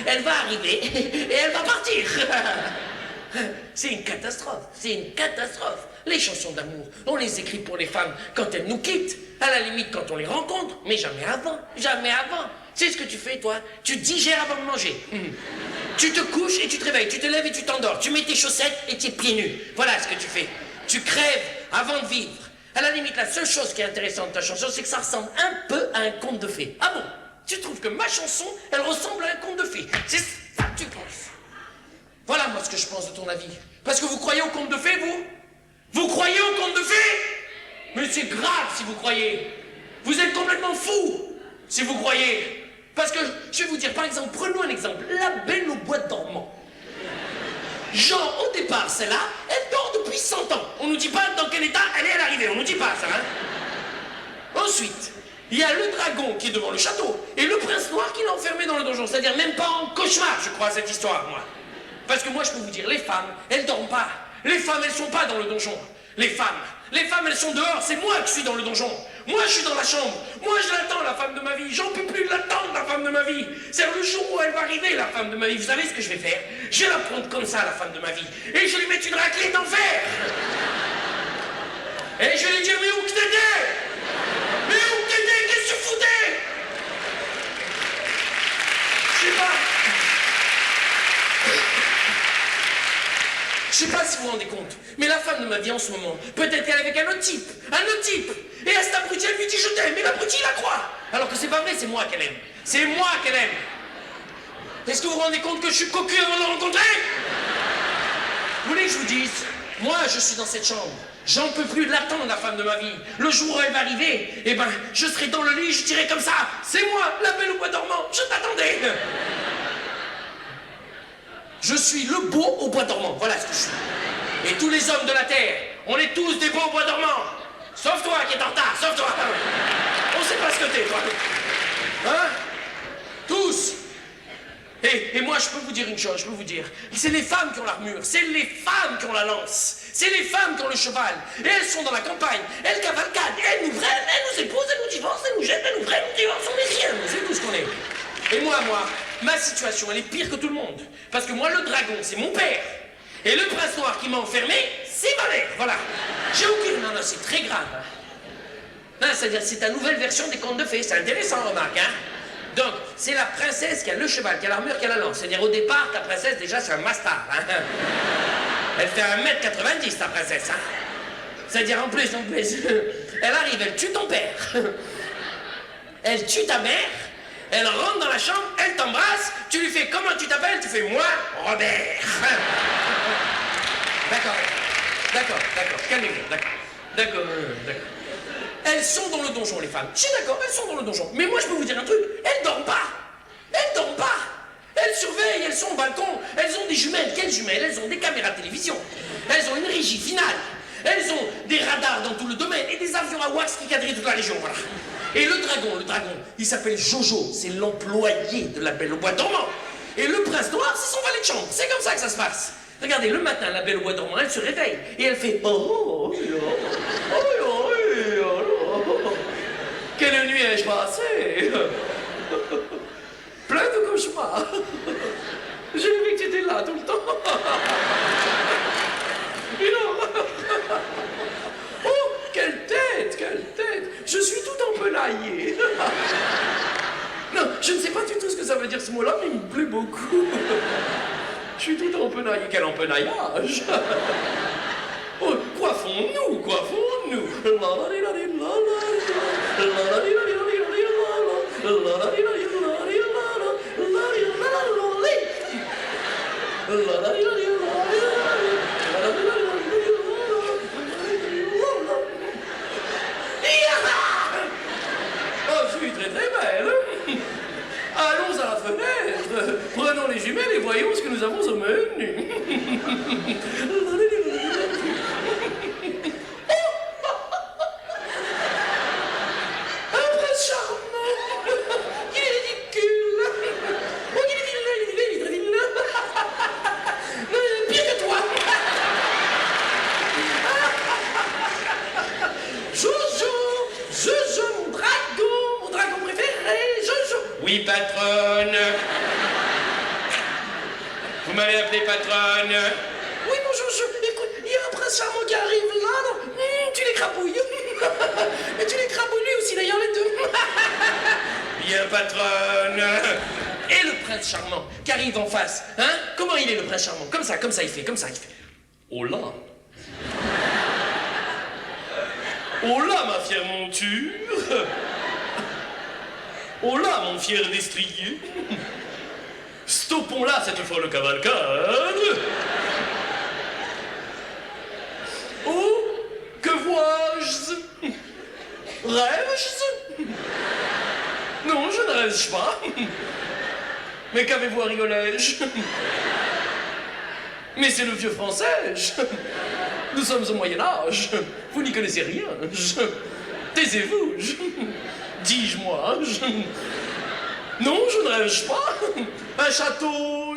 Elle va arriver et elle va partir. C'est une catastrophe. C'est une catastrophe. Les chansons d'amour, on les écrit pour les femmes quand elles nous quittent. À la limite, quand on les rencontre. Mais jamais avant. Jamais avant. Tu sais ce que tu fais, toi? Tu digères avant de manger. Tu te couches et tu te réveilles. Tu te lèves et tu t'endors. Tu mets tes chaussettes et tes pieds nus. Voilà ce que tu fais. Tu crèves avant de vivre, à la limite, la seule chose qui est intéressante de ta chanson, c'est que ça ressemble un peu à un conte de fées. Ah bon? Tu trouves que ma chanson, elle ressemble à un conte de fées? C'est ça que tu penses? Voilà, moi, ce que je pense de ton avis. Parce que vous croyez au conte de fées, vous? Vous croyez au conte de fées? Mais c'est grave si vous croyez. Vous êtes complètement fou si vous croyez. Parce que, je vais vous dire, par exemple, prenons un exemple. La Belle au bois dormant. Genre, au départ, celle-là, elle dort depuis 100 ans. On nous dit pas dans quel état elle est à l'arrivée. On nous dit pas ça, hein. Ensuite, il y a le dragon qui est devant le château et le prince noir qui l'a enfermé dans le donjon. C'est-à-dire même pas en cauchemar, je crois, cette histoire, moi. Parce que moi, je peux vous dire, les femmes, elles dorment pas. Les femmes, elles sont pas dans le donjon. Les femmes, elles sont dehors. C'est moi qui suis dans le donjon. Moi, je suis dans la chambre. Moi, je l'attends, la femme de ma vie. J'en peux plus de l'attendre, la femme de ma vie. C'est le jour où elle va arriver, la femme de ma vie. Vous savez ce que je vais faire? Je vais la prendre comme ça, la femme de ma vie. Et je vais lui mettre une raclée d'enfer. Et je vais lui dire, mais où que t'étais? Mais où que t'étais? Qu'est-ce que tu foutais? Je sais pas. Je sais pas si vous vous rendez compte, mais la femme de ma vie en ce moment, peut-être qu'elle est avec un autre type. Et à cet abruti, elle lui dit je t'aime, mais l'abruti, il la croit. Alors que c'est pas vrai, c'est moi qu'elle aime. C'est moi qu'elle aime. Est-ce que vous vous rendez compte que je suis cocu avant de la rencontrer? Vous voulez que je vous dise? Moi, je suis dans cette chambre. J'en peux plus de l'attendre, la femme de ma vie. Le jour où elle va arriver, eh ben, je serai dans le lit, je dirai comme ça, c'est moi, la Belle au bois dormant, je t'attendais. Je suis le beau au bois dormant, voilà ce que je suis. Et tous les hommes de la Terre, on est tous des beaux au bois dormant. Sauf toi qui es en retard, sauf toi. On sait pas ce que t'es, toi. Hein? Tous. Et moi, je peux vous dire une chose, je peux vous dire. C'est les femmes qui ont l'armure, c'est les femmes qui ont la lance, c'est les femmes qui ont le cheval. Et elles sont dans la campagne, elles cavalcadent, elles nous prennent, elles nous épousent, elles nous divorcent, elles nous jettent, elles nous prennent, nous divorcent, on est rien, c'est tout ce qu'on est. Et moi, ma situation, elle est pire que tout le monde. Parce que moi, le dragon, c'est mon père. Et le prince noir qui m'a enfermé, c'est ma mère. Voilà. J'ai aucune... Non, c'est très grave. Hein. Non, c'est-à-dire, c'est ta nouvelle version des contes de fées. C'est intéressant, remarque, hein. Donc, c'est la princesse qui a le cheval, qui a l'armure, qui a la lance. C'est-à-dire, au départ, ta princesse, déjà, c'est un mastard. Hein. Elle fait 1m90, ta princesse. Hein. C'est-à-dire, en plus, elle arrive, elle tue ton père. Elle tue ta mère. Elle rentre dans la chambre, elle t'embrasse, tu lui fais comment tu t'appelles? Tu fais moi, Robert. D'accord, calmez-vous, d'accord. Elles sont dans le donjon, les femmes. Je suis d'accord, elles sont dans le donjon. Mais moi, je peux vous dire un truc, elles dorment pas. Elles surveillent, elles sont au balcon, elles ont des jumelles. Quelles jumelles? Elles ont des caméras de télévision. Elles ont une régie finale. Elles ont des radars dans tout le domaine et des avions à wax qui quadrillent toute la région, voilà. Et le dragon, il s'appelle Jojo, c'est l'employé de la Belle au bois dormant. Et le prince noir, c'est son valet de chambre, c'est comme ça que ça se passe. Regardez, le matin, la Belle au bois dormant, elle se réveille et elle fait quelle nuit ai-je passé? Plein de cauchemars. J'ai vu que tu étais là tout le temps. Et non. Oh, quelle tête! Je suis tout empenaillé. Non, je ne sais pas du tout ce que ça veut dire ce mot-là, mais il me plaît beaucoup. Je suis tout empenaillé. Quel empenaillage! Oh, coiffons-nous. Allons à la fenêtre, prenons les jumelles et voyons ce que nous avons au menu. Un prince charmant. Il est ridicule. Oh, il est vilain, très vilain. Pire que toi. Jojo, mon dragon préféré, Jojo. Oui, patronne. Vous m'avez appelé patronne. Oui, mon Jojo, écoute, il y a un prince charmant qui arrive là, non? Tu les crapouilles. Et tu les crapouilles lui aussi, d'ailleurs, les deux. Bien, patronne. Et le prince charmant qui arrive en face, hein? Comment il est, le prince charmant? Comme ça, il fait. Oh là. Oh là, ma fière monture. Oh là, mon fier destrier. Stoppons là cette folle cavalcade. Oh, que vois-je? Rêve-je? Non, je ne rêve pas. Mais qu'avez-vous à rigoler-je? Mais c'est le vieux français. Nous sommes au Moyen-Âge. Vous n'y connaissez rien. Taisez-vous. Dis-je moi. Non, je ne rêve pas. Un château.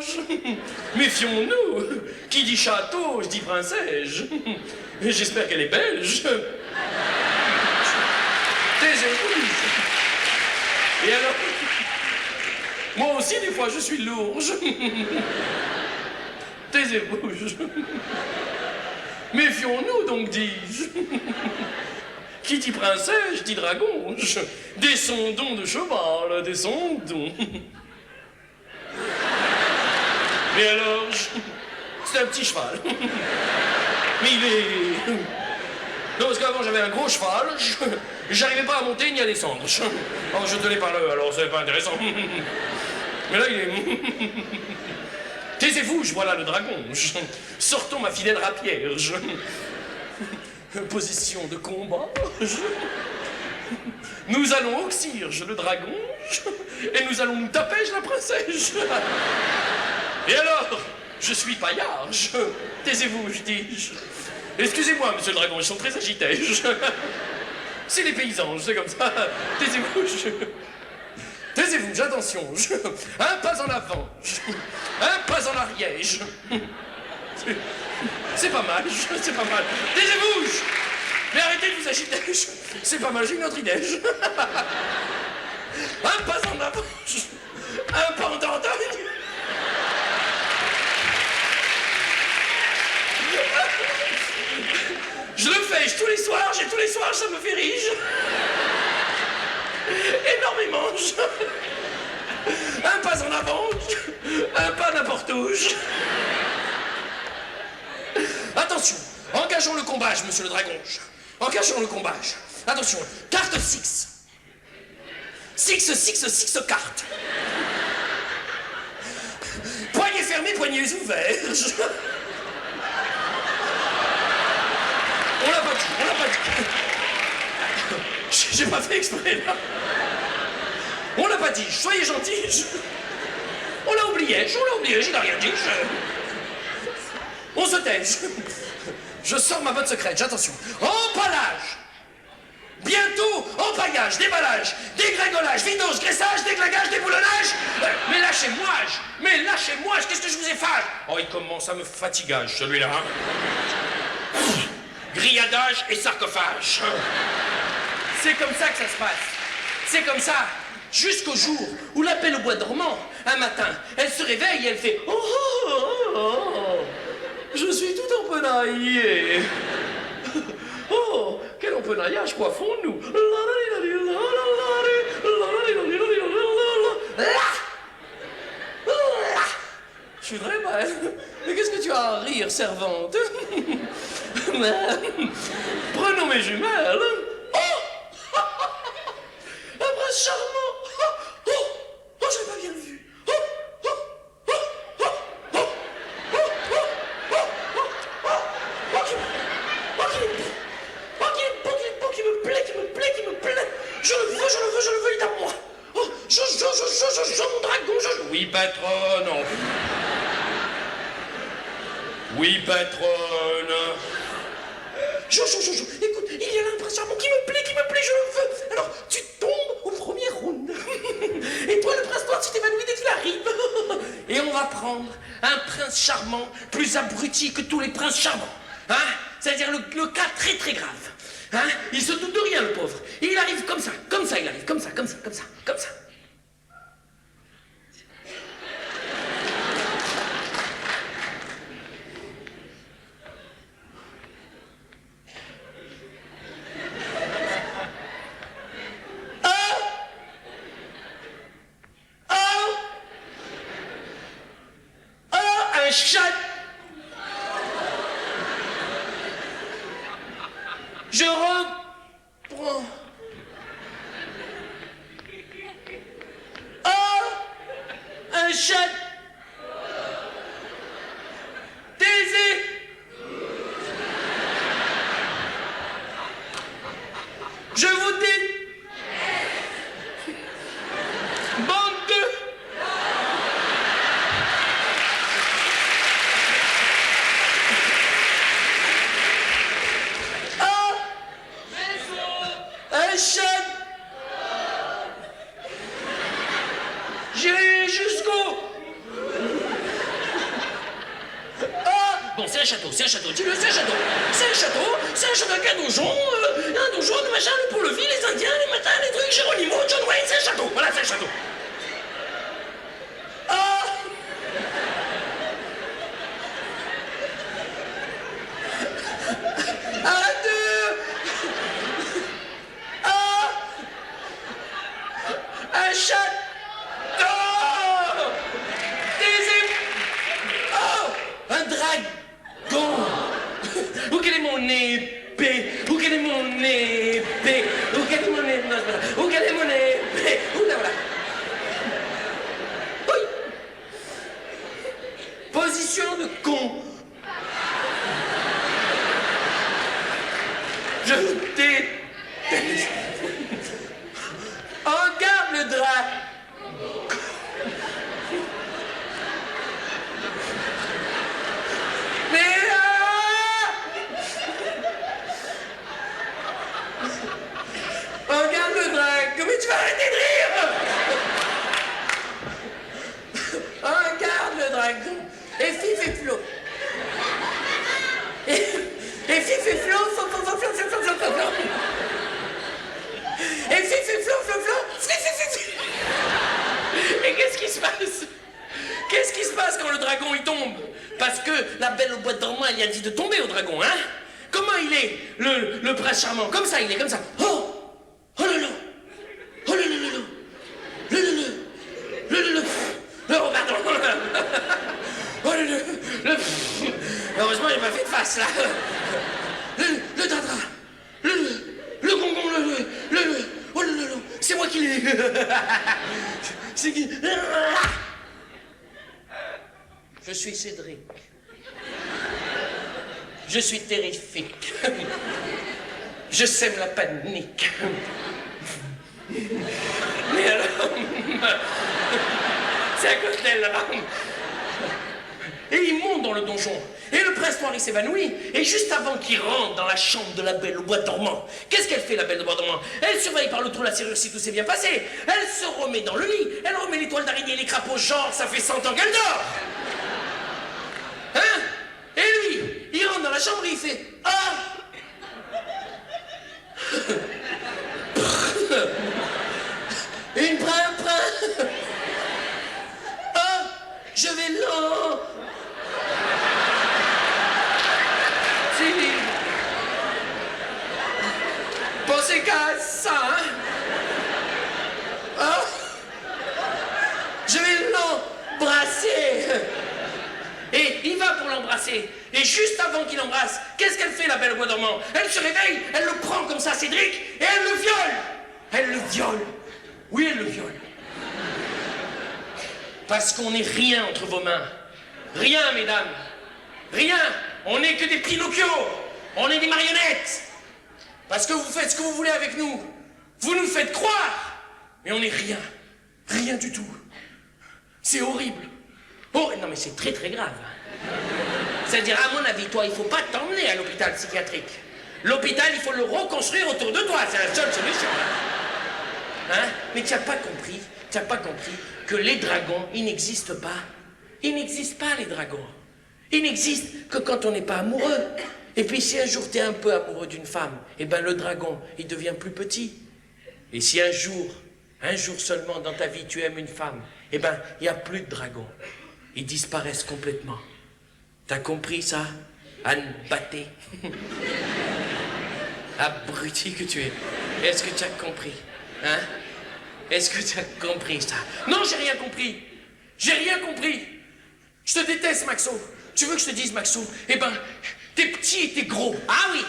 Méfions-nous. Qui dit château, je dis princesse. J'espère qu'elle est belge. Taisez-vous. Et alors? Moi aussi, des fois, je suis lourd. Taisez-vous. Méfions-nous, donc, dis-je. Qui dit princesse, dit dragon. Descendons de cheval, descendons. Mais alors, c'est un petit cheval. Mais il est... Non, parce qu'avant, j'avais un gros cheval. J'arrivais pas à monter ni à descendre. Oh, je tenais par le... Alors, c'est pas intéressant. Mais là, il est... Taisez-vous, voilà le dragon. Sortons ma fidèle rapière. Position de combat. Nous allons auxir le dragon. Et nous allons nous taper la princesse. Et alors, je suis paillard. Taisez-vous, je dis. Excusez-moi, monsieur le dragon, ils sont très agités. C'est les paysans, c'est comme ça. Taisez-vous, Taisez-vous, attention. Un pas en avant. Un pas en arrière. C'est pas mal, c'est pas mal. Taisez-vous. Mais arrêtez de vous agiter. C'est pas mal, j'ai une autre idée. Un pas en avant. Un pas en Dordogne. Je le fais tous les soirs, tous les soirs, ça me fait rire. Énormément. Un pas en avant, un pas n'importe où. Attention, engageons le combat, monsieur le dragon. Engageons le combat. Attention, carte 6. 6 cartes. Poignets fermés, poignets ouverts. On l'a pas dit. J'ai pas fait exprès, là. On l'a pas dit, soyez gentils. On l'a oublié, je n'ai rien dit. On se tait. Je sors ma botte secrète, attention. Empalage. Bientôt, empaillage, déballage, dégrégolage, vidange, graissage, déglagage, déboulonnage. Mais lâchez-moi, qu'est-ce que je vous ai fait? Oh, il commence à me fatiguer, celui-là. Grillage et sarcophage. C'est comme ça que ça se passe. C'est comme ça. Jusqu'au jour où l'appelle au bois dormant, un matin, elle se réveille et elle fait « Oh, oh, oh, oh, je suis tout empenaillée. Oh, quel empenaillage coiffons-nous. Je suis très belle. Mais qu'est-ce que tu as à rire, servante? Prenons mes jumelles. Oh, un prince charmant. Oh, je l'ai pas bien vu. Qui me plaît. Je le veux, il est à moi. Oh, mon dragon, Oui, patronne. Oui, patronne. Écoute, il y a là un prince charmant qui me plaît, je le veux. Alors, tu tombes au premier round. Et toi, le prince noir, tu t'évanouis dès qu'il arrive. Et on va prendre un prince charmant plus abruti que tous les princes charmants. Hein? C'est-à-dire le cas très très grave. Hein? Il se doute de rien, le pauvre. Il arrive comme ça, il arrive, comme ça. Un chat. Je rentre Un chat. Taisez. Je vous dis. Bande de. Un chat. J'irai jusqu'au. Bon, c'est un château, dis-le, c'est un château. C'est un château avec un donjon, de machin, le pont-levis, les Indiens, les matins, les trucs, Géronimo, John Wayne, c'est un château. Voilà, c'est un château. Un chat. Un dragon. Où quel est mon épée? Où quel est mon épée? Où quel est mon épée? Non, voilà. Où quel est mon épée? Où là, voilà. Oui. Position de con. Je déteste. Regarde le drap. Regarde le dragon, mais tu vas arrêter de rire. Regarde le dragon. Et Fif et Flo. Et Fif et Flo, Flo. Et Fif et Flo. Et qu'est-ce qui se passe? Qu'est-ce qui se passe quand le dragon il tombe? Parce que la belle au bois dormant, elle a dit de tomber au dragon, hein? Comment il est, le prince charmant? Comme ça, il est comme ça. Oh là là. Oh là là là là. Oh, pardon. Oh là là. Heureusement, il m'a fait de face, là. Le dada. Le gongon, oh là là là. C'est moi qui l'ai. C'est qui? Je suis Cédric. Je suis terrifique. Je sème la panique. Mais alors... C'est à cause d'elle, là-bas. Et il monte dans le donjon. Et le prince noir, il s'évanouit. Et juste avant qu'il rentre dans la chambre de la belle au bois dormant, qu'est-ce qu'elle fait, la belle au bois dormant? Elle surveille par le trou de la serrure si tout s'est bien passé. Elle se remet dans le lit. Elle remet les toiles d'araignée et les crapauds, genre, ça fait 100 ans qu'elle dort. Hein? Et lui, il rentre dans la chambre et il fait... Ah! Une brin. Ah! Je vais lent. Pensez qu'à ça, hein? Ah! Je vais l'embrasser. Et il va pour l'embrasser. Et juste avant qu'il l'embrasse, qu'est-ce qu'elle fait, la belle au bois dormant? Elle se réveille, elle le prend comme ça, Cédric, et elle le viole. Elle le viole. Oui, elle le viole. Parce qu'on n'est rien entre vos mains. Rien, mesdames. Rien. On n'est que des Pinocchio. On est des marionnettes. Parce que vous faites ce que vous voulez avec nous. Vous nous faites croire. Mais on n'est rien. Rien du tout. C'est horrible. Oh, non mais c'est très très grave. C'est-à-dire, à mon avis, toi, il faut pas t'emmener à l'hôpital psychiatrique. L'hôpital, il faut le reconstruire autour de toi. C'est la seule solution. Hein? Mais tu n'as pas compris que les dragons, ils n'existent pas. Ils n'existent pas, les dragons. Ils n'existent que quand on n'est pas amoureux. Et puis si un jour tu es un peu amoureux d'une femme, eh ben le dragon, il devient plus petit. Et si un jour seulement dans ta vie tu aimes une femme, eh ben il n'y a plus de dragons. Ils disparaissent complètement. T'as compris ça, Anne Batté? Abruti que tu es. Est-ce que tu as compris? Hein? Est-ce que tu as compris ça? Non, j'ai rien compris. J'ai rien compris. Je te déteste, Maxo. Tu veux que je te dise, Maxo? Eh ben, t'es petit et t'es gros. Ah oui.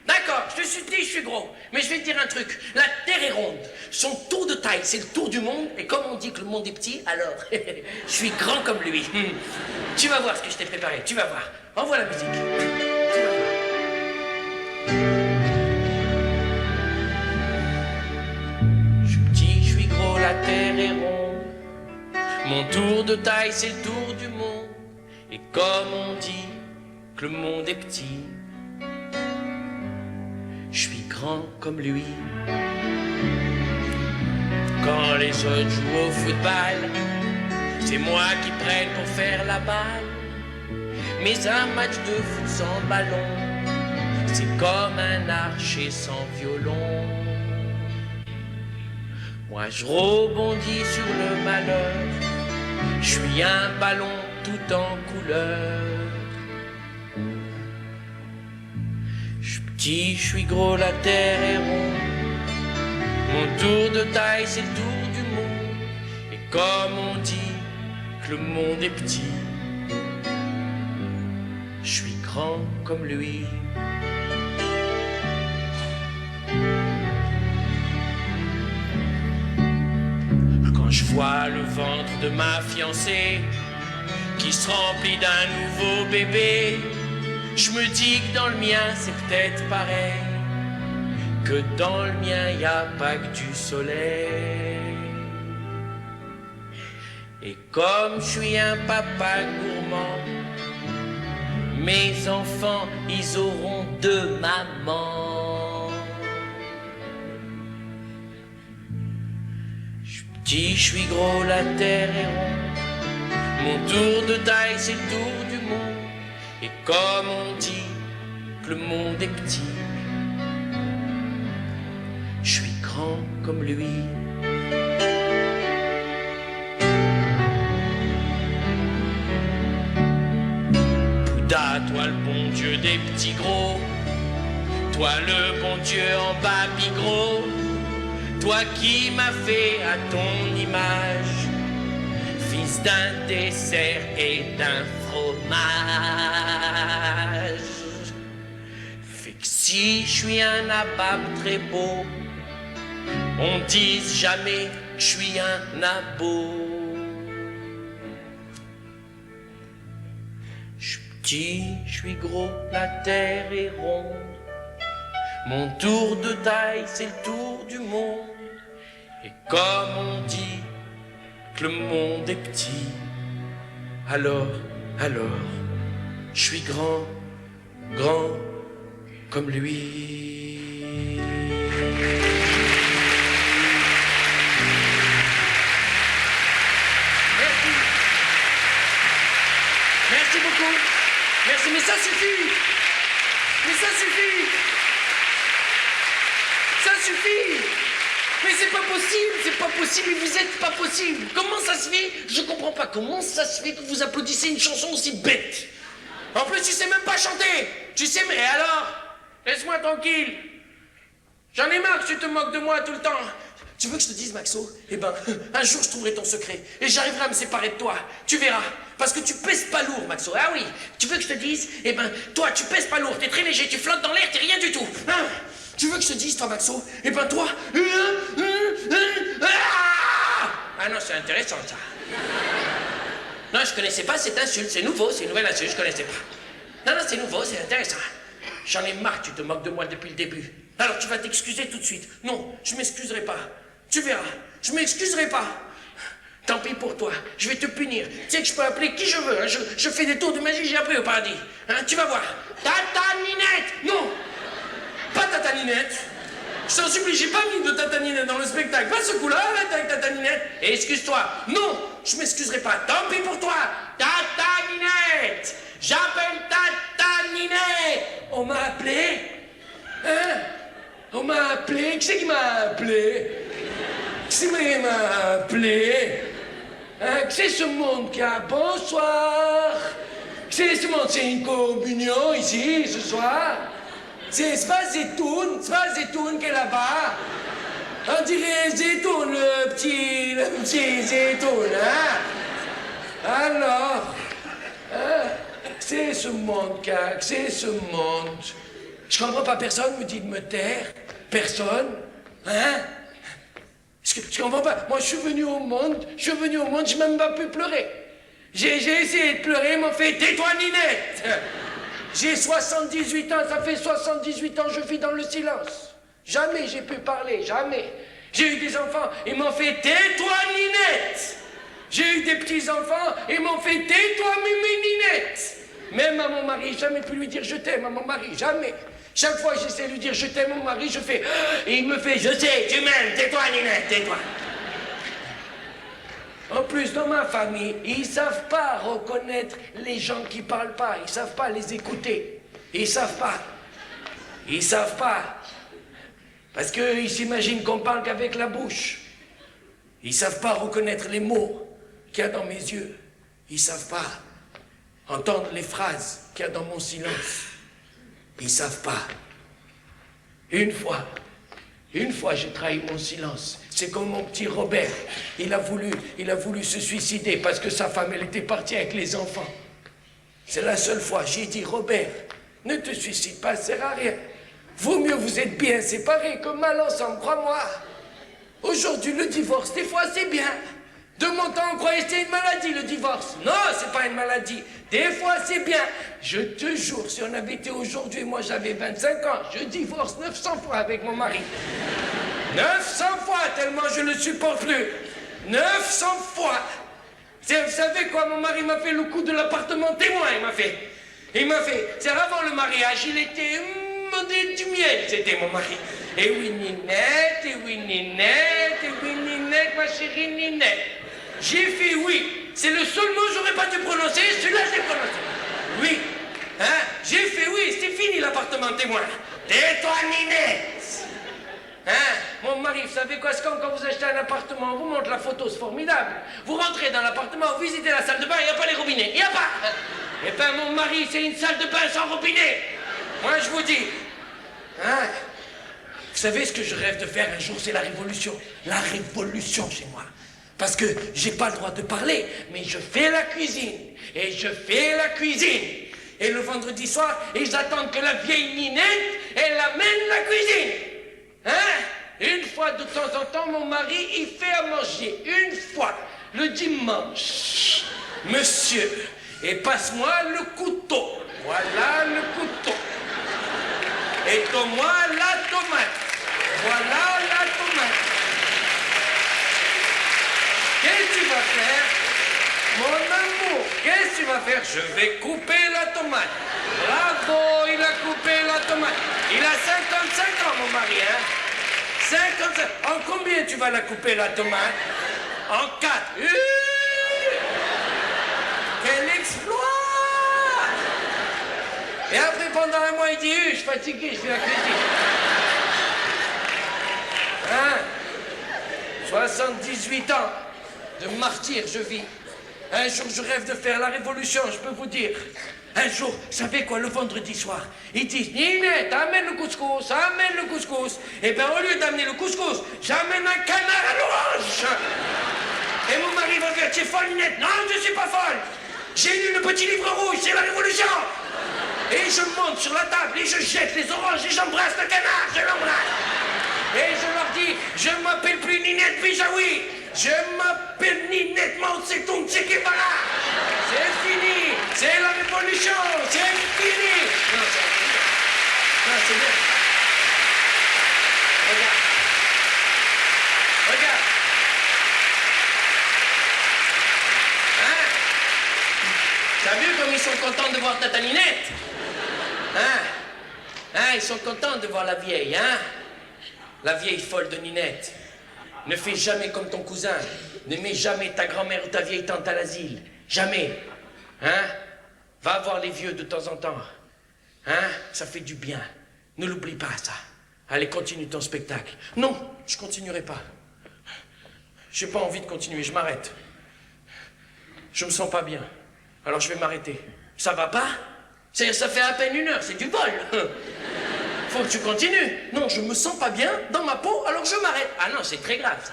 D'accord, je suis petit, je suis gros. Mais je vais te dire un truc. La Terre est ronde. Son tour de taille, c'est le tour du monde. Et comme on dit que le monde est petit, alors je suis grand comme lui. Tu vas voir ce que je t'ai préparé. Tu vas voir. Envoie la musique. Tu vas voir. Je suis petit, je suis gros, la Terre est ronde. Mon tour de taille, c'est le tour du monde. Et comme on dit que le monde est petit, je suis grand comme lui. Quand les autres jouent au football, c'est moi qui prenne pour faire la balle. Mais un match de foot sans ballon, c'est comme un archer sans violon. Moi je rebondis sur le malheur, je suis un ballon tout en couleur. Je suis petit, je suis gros, la terre est ronde. Mon tour de taille, c'est le tour du monde. Et comme on dit que le monde est petit, je suis grand comme lui. Quand je vois le ventre de ma fiancée qui se remplit d'un nouveau bébé, je me dis que dans le mien c'est peut-être pareil, que dans le mien y a pas que du soleil. Et comme je suis un papa gourmand, mes enfants ils auront deux mamans. Je suis petit, je suis gros, la terre est ronde. Mon tour de taille c'est le tour du monde. Et comme on dit que le monde est petit, je suis grand comme lui. Bouddha, toi le bon Dieu des petits gros, toi le bon Dieu en baby gros, toi qui m'as fait à ton image, fils d'un dessert et d'un fromage. Fait que si je suis un abab très beau, on dise jamais que je suis un abo. Je suis petit, je suis gros, la terre est ronde. Mon tour de taille, c'est le tour du monde. Et comme on dit que le monde est petit, alors, je suis grand comme lui. Merci. Merci beaucoup. Merci, mais ça suffit. Mais ça suffit. Ça suffit. Mais c'est pas possible, vous êtes pas possible. Comment ça se fait? Je comprends pas. Comment ça se fait que vous applaudissez une chanson aussi bête? En plus, tu sais même pas chanter. Tu sais, mais alors? Laisse-moi tranquille. J'en ai marre que tu te moques de moi tout le temps. Tu veux que je te dise, Maxo? Eh ben, un jour, je trouverai ton secret. Et j'arriverai à me séparer de toi. Tu verras. Parce que tu pèses pas lourd, Maxo. Ah oui. Tu veux que je te dise? Eh ben, toi, tu pèses pas lourd. T'es très léger. Tu flottes dans l'air. T'es rien du tout. Hein? Tu veux que je te dise, toi, Maxo? Eh ben, toi... Ah non, c'est intéressant, ça. Non, je connaissais pas cette insulte. C'est nouveau, c'est une nouvelle insulte. Je connaissais pas. Non, c'est nouveau, c'est intéressant. J'en ai marre que tu te moques de moi depuis le début. Alors, tu vas t'excuser tout de suite. Non, je m'excuserai pas. Tu verras, je m'excuserai pas. Tant pis pour toi, je vais te punir. Tu sais que je peux appeler qui je veux. Hein. Je fais des tours de magie, j'ai appris au paradis. Hein, tu vas voir. Tata Ninette! Non! Pas Tata Ninette. Je t'en supplie, j'ai pas mis de Tata Ninette dans le spectacle. Pas ce coup-là, avec Tata Ninette. Et excuse-toi. Non, je m'excuserai pas. Tant pis pour toi. Tata Ninette. J'appelle Tata Ninette. On m'a appelé. Hein? On m'a appelé. Qui c'est qui m'a appelé? Qui c'est qui m'a appelé? Hein? Qui c'est ce monde qui a bonsoir? Qui c'est ce monde? C'est une communion ici ce soir? C'est pas Zetoun qui est là-bas. On dirait Zetoun, le petit Zetoun, hein? Alors, hein? C'est ce monde, c'est ce monde. Je comprends pas, personne me dit de me taire. Personne. Hein? Je comprends pas. Moi, je suis venu au monde, je n'ai même pas pu pleurer. J'ai essayé de pleurer, ils m'ont fait « Tais-toi, Ninette !» J'ai 78 ans, ça fait 78 ans que je vis dans le silence. Jamais j'ai pu parler, jamais. J'ai eu des enfants, ils m'ont fait « Tais-toi, Ninette !» J'ai eu des petits-enfants, ils m'ont fait « Tais-toi, Mimi Ninette !» Même à mon mari, jamais pu lui dire « Je t'aime » à mon mari, jamais. Chaque fois que j'essaie de lui dire « Je t'aime » à mon mari, je fais « Et il me fait « Je sais, tu m'aimes, tais-toi, Ninette, tais-toi !» En plus, dans ma famille, ils savent pas reconnaître les gens qui parlent pas. Ils savent pas les écouter. Ils savent pas. Ils savent pas. Parce qu'ils s'imaginent qu'on parle qu'avec la bouche. Ils savent pas reconnaître les mots qu'il y a dans mes yeux. Ils savent pas entendre les phrases qu'il y a dans mon silence. Ils savent pas. Une fois, j'ai trahi mon silence. C'est comme mon petit Robert. Il a voulu se suicider parce que sa femme, elle était partie avec les enfants. C'est la seule fois. J'ai dit, Robert, ne te suicide pas, ça sert à rien. Vaut mieux vous êtes bien séparés que mal ensemble, crois-moi. Aujourd'hui, le divorce, des fois, c'est bien. De mon temps, on croyait que c'était une maladie, le divorce. Non, c'est pas une maladie. Des fois, c'est bien. Je te jure, si on avait été aujourd'hui, moi j'avais 25 ans, je divorce 900 fois avec mon mari. 900 fois, tellement je ne le supporte plus. 900 fois. Vous savez quoi, mon mari m'a fait le coup de l'appartement témoin, il m'a fait. C'est avant le mariage, il était du miel, c'était mon mari. Et oui, Ninette, et oui, Ninette, et oui, Ninette, ma chérie Ninette. J'ai fait oui. C'est le seul mot que j'aurais pas dû prononcer, celui-là j'ai prononcé. Oui. Hein? J'ai fait oui, c'est fini l'appartement témoin. Tais-toi, Ninette. Hein? Mon mari, vous savez quoi, c'est comme quand vous achetez un appartement, on vous montre la photo, c'est formidable. Vous rentrez dans l'appartement, vous visitez la salle de bain, il n'y a pas les robinets, il n'y a pas. Eh ben mon mari, c'est une salle de bain sans robinet. Moi je vous dis. Hein? Vous savez ce que je rêve de faire un jour, c'est la révolution. La révolution chez moi. Parce que j'ai pas le droit de parler, mais je fais la cuisine. Et je fais la cuisine. Et le vendredi soir, ils attendent que la vieille Ninette, elle amène la cuisine. Hein? Une fois de temps en temps, mon mari, il fait à manger. Une fois, le dimanche. Monsieur, et passe-moi le couteau. Voilà le couteau. Et donne-moi la tomate. Voilà la tomate. Qu'est-ce que tu vas faire? Mon amour, qu'est-ce que tu vas faire? Je vais couper la tomate. Bravo, il a coupé la tomate. Il a 55 ans, mon mari, hein? 55. En combien tu vas la couper, la tomate? En 4. Quel exploit! Et après, pendant un mois, il dit, je suis fatigué, je fais la cuisine. Hein? 78 ans de martyr, je vis. Un jour, je rêve de faire la révolution, je peux vous dire. Un jour, vous savez quoi, le vendredi soir, ils disent, Ninette, amène le couscous, amène le couscous. Et bien, au lieu d'amener le couscous, j'amène un canard à l'orange. Et mon mari va faire, tu es folle, Ninette? Non, je ne suis pas folle. J'ai lu le petit livre rouge, c'est la révolution. Et je monte sur la table et je jette les oranges et j'embrasse le canard, je l'embrasse. Et je leur dis, je ne m'appelle plus Ninette Bijaoui, je m'appelle Ninette Mao Tse-tung Che Guevara. C'est fini, c'est la révolution, c'est fini. Non, c'est bien. Regarde. Regarde. Hein? T'as vu comme ils sont contents de voir Tata Ninette? Hein? Hein, ils sont contents de voir la vieille, hein? La vieille folle de Ninette. Ne fais jamais comme ton cousin. Ne mets jamais ta grand-mère ou ta vieille tante à l'asile. Jamais. Hein? Va voir les vieux de temps en temps. Hein? Ça fait du bien. Ne l'oublie pas, ça. Allez, continue ton spectacle. Non, je continuerai pas. J'ai pas envie de continuer, je m'arrête. Je me sens pas bien. Alors je vais m'arrêter. Ça va pas? Ça fait à peine 1 heure, c'est du vol. Faut que tu continues. Non, je me sens pas bien dans ma peau, alors je m'arrête. Ah non, c'est très grave, ça.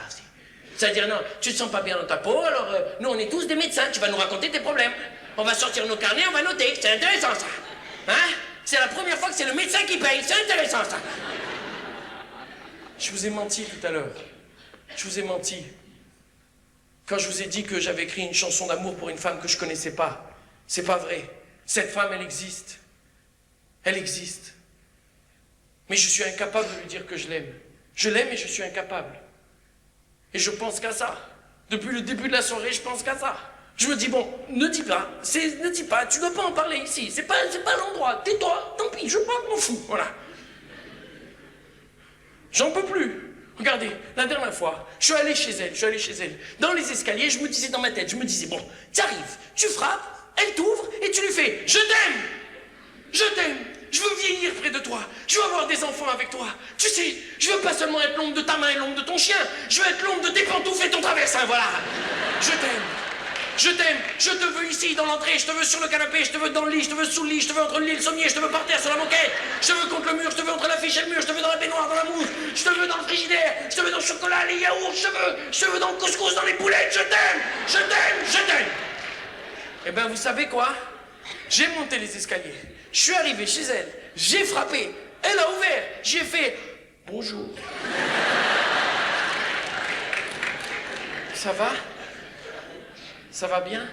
C'est-à-dire, non, tu te sens pas bien dans ta peau, alors nous, on est tous des médecins, tu vas nous raconter tes problèmes. On va sortir nos carnets, on va noter. C'est intéressant, ça. Hein? C'est la première fois que c'est le médecin qui paye. C'est intéressant, ça. Je vous ai menti tout à l'heure. Je vous ai menti. Quand je vous ai dit que j'avais écrit une chanson d'amour pour une femme que je connaissais pas. C'est pas vrai. Cette femme, elle existe. Elle existe. Mais je suis incapable de lui dire que je l'aime. Je l'aime et je suis incapable. Et je pense qu'à ça. Depuis le début de la soirée, je pense qu'à ça. Je me dis, bon, ne dis pas, tu dois pas en parler ici. C'est pas l'endroit. Tais-toi, tant pis, je m'en fous, voilà. J'en peux plus. Regardez, la dernière fois, je suis allé chez elle. Dans les escaliers, je me disais dans ma tête, bon, tu arrives, tu frappes, elle t'ouvre et tu lui fais, je t'aime, je veux vieillir près de toi, je veux avoir des enfants avec toi. Tu sais, je veux pas seulement être l'ombre de ta main et l'ombre de ton chien, je veux être l'ombre de tes pantoufles et ton traversin, voilà. Je t'aime, je te veux ici dans l'entrée, je te veux sur le canapé, je te veux dans le lit, je te veux sous le lit, je te veux entre le lit et le sommier, je te veux par terre sur la moquette, je te veux contre le mur, je te veux entre l'affiche et le mur, je te veux dans la baignoire, dans la mousse, je te veux dans le frigidaire, je te veux dans le chocolat, les yaourts, je te veux dans le couscous, dans les boulettes, je t'aime. Eh ben vous savez quoi? J'ai monté les escaliers, je suis arrivé chez elle, j'ai frappé, elle a ouvert, j'ai fait bonjour. Ça va? Ça va bien?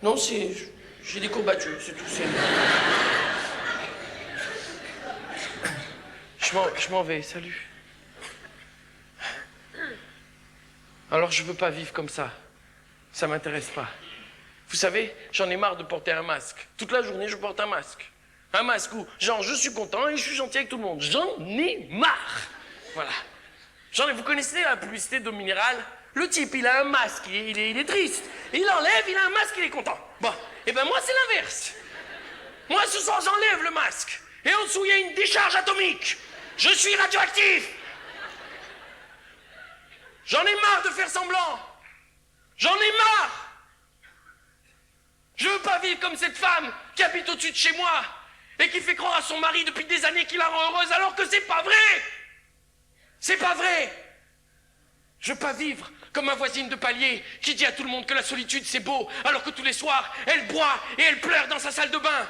Non, j'ai des courbatures, c'est tout. Je m'en vais, salut. Alors je veux pas vivre comme ça. Ça m'intéresse pas. Vous savez, j'en ai marre de porter un masque. Toute la journée, je porte un masque. Un masque où, genre, je suis content et je suis gentil avec tout le monde. J'en ai marre. Voilà. Vous connaissez la publicité d'eau minérale? Le type, il a un masque, il est triste. Il enlève, il a un masque, il est content. Bon, et ben moi, c'est l'inverse. Moi, ce soir, j'enlève le masque. Et en dessous, il y a une décharge atomique. Je suis radioactif. J'en ai marre de faire semblant. J'en ai marre. Je veux pas vivre comme cette femme qui habite au-dessus de chez moi et qui fait croire à son mari depuis des années qu'il la rend heureuse alors que c'est pas vrai. C'est pas vrai. Je veux pas vivre comme ma voisine de palier qui dit à tout le monde que la solitude c'est beau alors que tous les soirs elle boit et elle pleure dans sa salle de bain.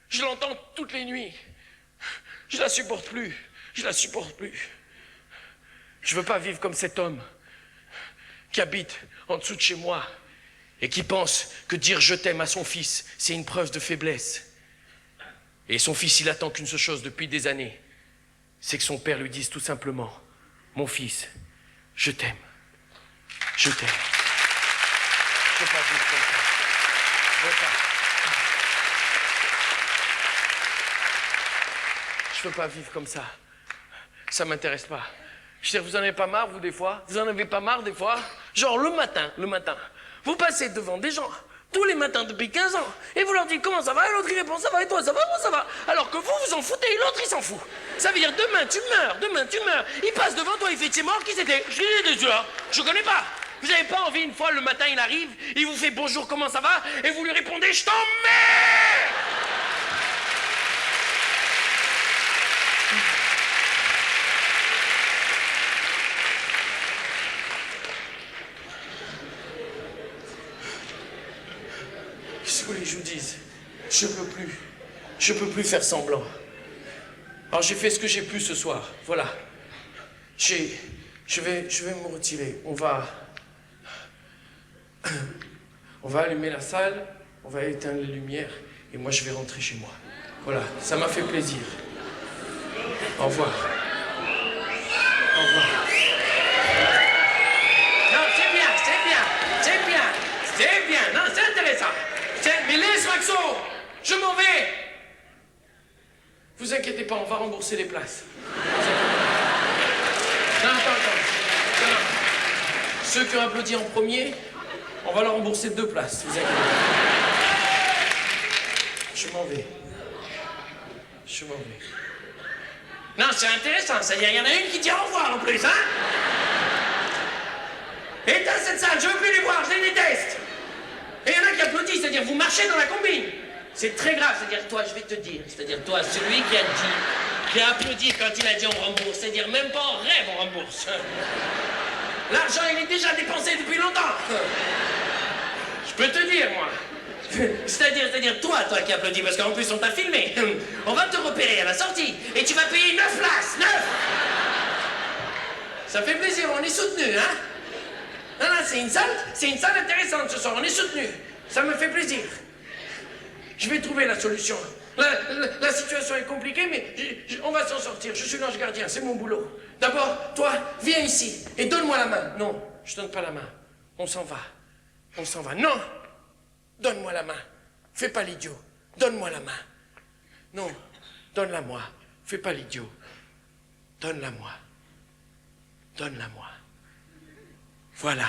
Je l'entends toutes les nuits. Je la supporte plus. Je veux pas vivre comme cet homme qui habite en dessous de chez moi et qui pense que dire je t'aime à son fils c'est une preuve de faiblesse. Et son fils il attend qu'une seule chose depuis des années, c'est que son père lui dise tout simplement: mon fils, je t'aime. Je t'aime. Je veux pas vivre comme ça. Je veux pas. Je veux pas vivre comme ça. Ça m'intéresse pas. Je sais, vous en avez pas marre, vous, des fois? Vous en avez pas marre, des fois? Genre, le matin, vous passez devant des gens, tous les matins depuis 15 ans, et vous leur dites comment ça va, et l'autre il répond ça va, et toi ça va, moi ça va. Alors que vous, vous en foutez, et l'autre il s'en fout. Ça veut dire demain tu meurs. Il passe devant toi, il fait c'est mort, qui c'était? Je connais pas. Vous n'avez pas envie, une fois le matin il arrive, il vous fait bonjour, comment ça va, et vous lui répondez je t'emmerde. Qu'est-ce que vous voulez que je vous dise? Je peux plus faire semblant. Alors j'ai fait ce que j'ai pu ce soir, voilà. Je vais me retirer. On va allumer la salle, on va éteindre les lumières, et moi je vais rentrer chez moi. Voilà, ça m'a fait plaisir. Au revoir. Au revoir. Non, c'est bien. Non, c'est intéressant. Mais laisse Maxo, je m'en vais. Vous inquiétez pas, on va rembourser les places. Non, attends. Non. Ceux qui ont applaudi en premier, on va leur rembourser 2 places. Vous inquiétez pas. Je m'en vais. Non, c'est intéressant, ça. Il y en a une qui dit au revoir en plus, hein? Éteins cette salle, je veux plus les voir, je les déteste. Et il y en a qui applaudissent, c'est-à-dire vous marchez dans la combine. C'est très grave, c'est-à-dire toi, je vais te dire, c'est-à-dire toi, celui qui a applaudi quand il a dit on rembourse, c'est-à-dire même pas en rêve on rembourse. L'argent il est déjà dépensé depuis longtemps. Je peux te dire moi, C'est-à-dire toi qui applaudis, parce qu'en plus on t'a filmé. On va te repérer à la sortie, et tu vas payer 9 places, 9. Ça fait plaisir, on est soutenu, hein? Non, c'est une salle intéressante ce soir, on est soutenu. Ça me fait plaisir. Je vais trouver la solution. La situation est compliquée, mais on va s'en sortir. Je suis l'ange gardien, c'est mon boulot. D'abord, toi, viens ici et donne-moi la main. Non, je donne pas la main. On s'en va. On s'en va. Non! Donne-moi la main. Fais pas l'idiot. Donne-moi la main. Non, donne-la-moi. Fais pas l'idiot. Donne-la-moi. Donne-la-moi. Voilà.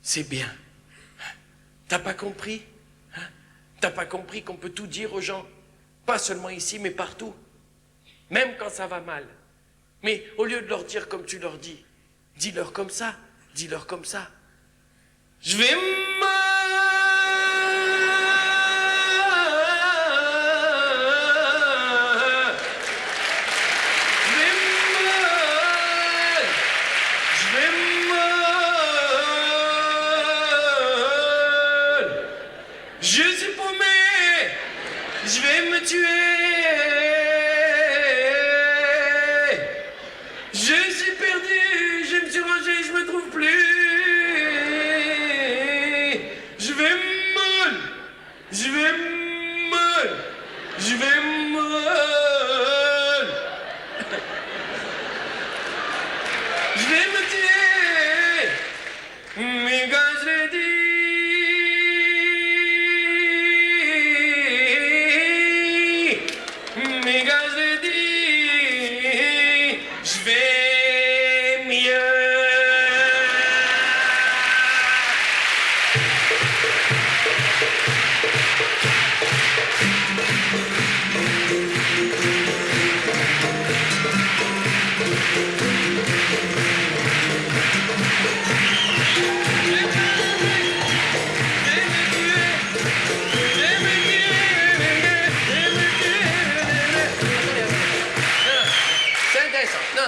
C'est bien. T'as pas compris? Hein? T'as pas compris qu'on peut tout dire aux gens? Pas seulement ici, mais partout. Même quand ça va mal. Mais au lieu de leur dire comme tu leur dis, dis-leur comme ça. Dis-leur comme ça. Je vais je suis paumé, je vais me tuer, je suis perdu, je me suis rangé, je me trouve plus, je vais mal, je vais mal, je vais mal, je vais me tuer, mais quand je l'ai dit,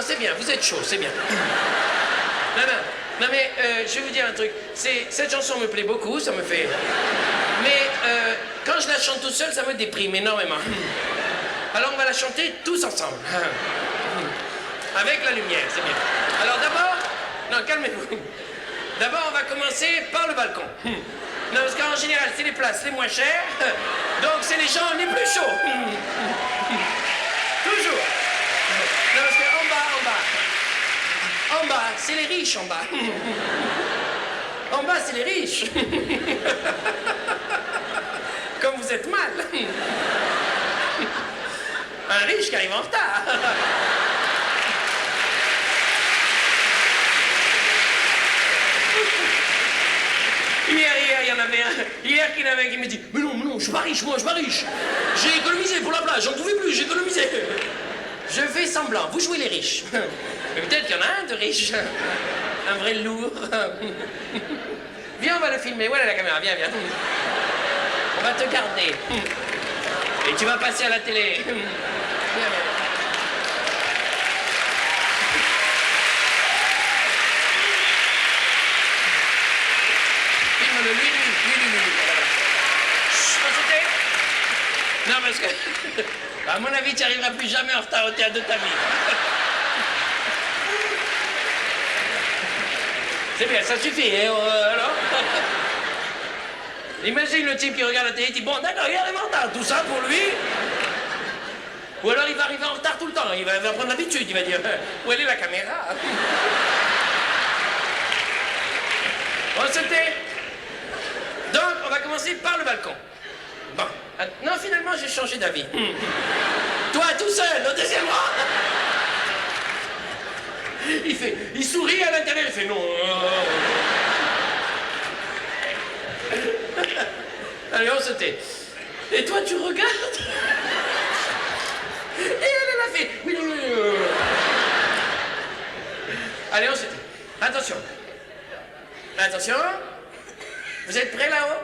c'est bien, vous êtes chaud, c'est bien. Non, mais je vais vous dire un truc. Cette chanson me plaît beaucoup, ça me fait... Mais quand je la chante tout seul, ça me déprime énormément. Alors on va la chanter tous ensemble. Avec la lumière, c'est bien. Alors d'abord... Non, calmez-vous. D'abord, on va commencer par le balcon. Non, parce qu'en général, c'est les places les moins chères. Donc c'est les gens les plus chauds. Toujours. Non, parce qu'en bas, c'est les riches en bas. En bas, c'est les riches. Comme vous êtes mal. Un riche qui arrive en retard. Hier, il y en avait un. Hier, il y en avait un qui me dit: mais non, je suis pas riche, moi, je suis pas riche. J'ai économisé pour la plage, j'en pouvais plus, j'ai économisé. Je fais semblant, vous jouez les riches. Mais peut-être qu'il y en a un de riche. Un vrai lourd. Viens, on va le filmer. Voilà la caméra, viens. On va te garder. Et tu vas passer à la télé. Viens. Filme-le, lui. Chut, non, parce que, à mon avis, tu n'arriveras plus jamais en retard au théâtre de ta vie. C'est bien, ça suffit, hein, alors. Imagine le type qui regarde la télé et dit: bon, d'accord, il arrive en retard, tout ça pour lui. Ou alors il va arriver en retard tout le temps, il va prendre l'habitude, il va dire: où elle est la caméra? Bon, c'était. Donc, on va commencer par le balcon. Bon. Non, finalement, j'ai changé d'avis. Toi, tout seul, au deuxième rang. Il sourit à l'intérieur, il fait: non. Allez, on se tait. Et toi, tu regardes. Et elle a fait: oui. Allez, on se tait. Attention. Vous êtes prêts là-haut?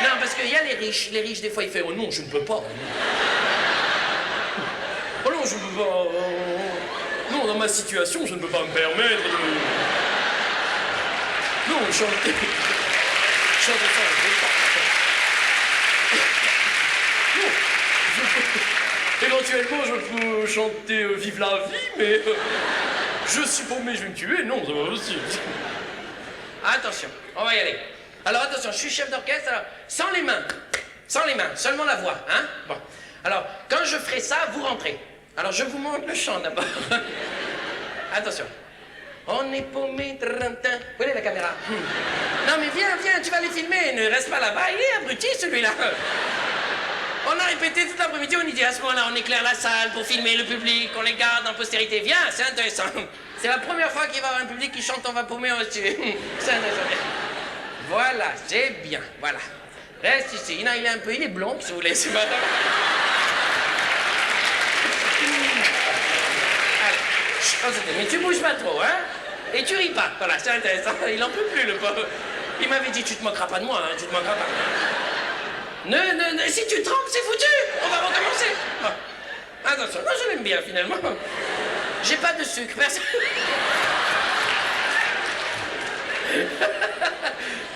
Non, parce qu'il y a les riches. Les riches, des fois, ils font: oh non, je ne peux pas. Oh non, je ne peux pas. Non, dans ma situation, je ne peux pas me permettre de... Non, chanter... Chante ça, éventuellement, je peux chanter Vive la vie, mais je suis paumé, je vais me tuer. Non, c'est pas possible. Attention, on va y aller. Alors attention, je suis chef d'orchestre, alors sans les mains, seulement la voix, hein. Bon, alors quand je ferai ça, vous rentrez. Alors je vous montre le chant d'abord. Attention. On est paumé, trintin. Où est la caméra? Non mais viens, tu vas les filmer, ne reste pas là-bas, il est abruti celui-là. On a répété toute l'après-midi, on y dit à ce moment-là, on éclaire la salle pour filmer le public, on les garde en postérité. Viens, c'est intéressant. C'est la première fois qu'il va y avoir un public qui chante On va paumer, on va se tuer. C'est intéressant. Voilà, c'est bien, voilà. Reste ici. Non, il est blond, si vous voulez, c'est pas grave. Allez, mais tu bouges pas trop, hein? Et tu ris pas, voilà, c'est intéressant. Il en peut plus, le pauvre. Il m'avait dit, tu te moqueras pas de moi, hein, tu te moqueras pas. Si tu trembles, c'est foutu. On va recommencer. Bon. Attention, moi je l'aime bien finalement. J'ai pas de sucre, personne.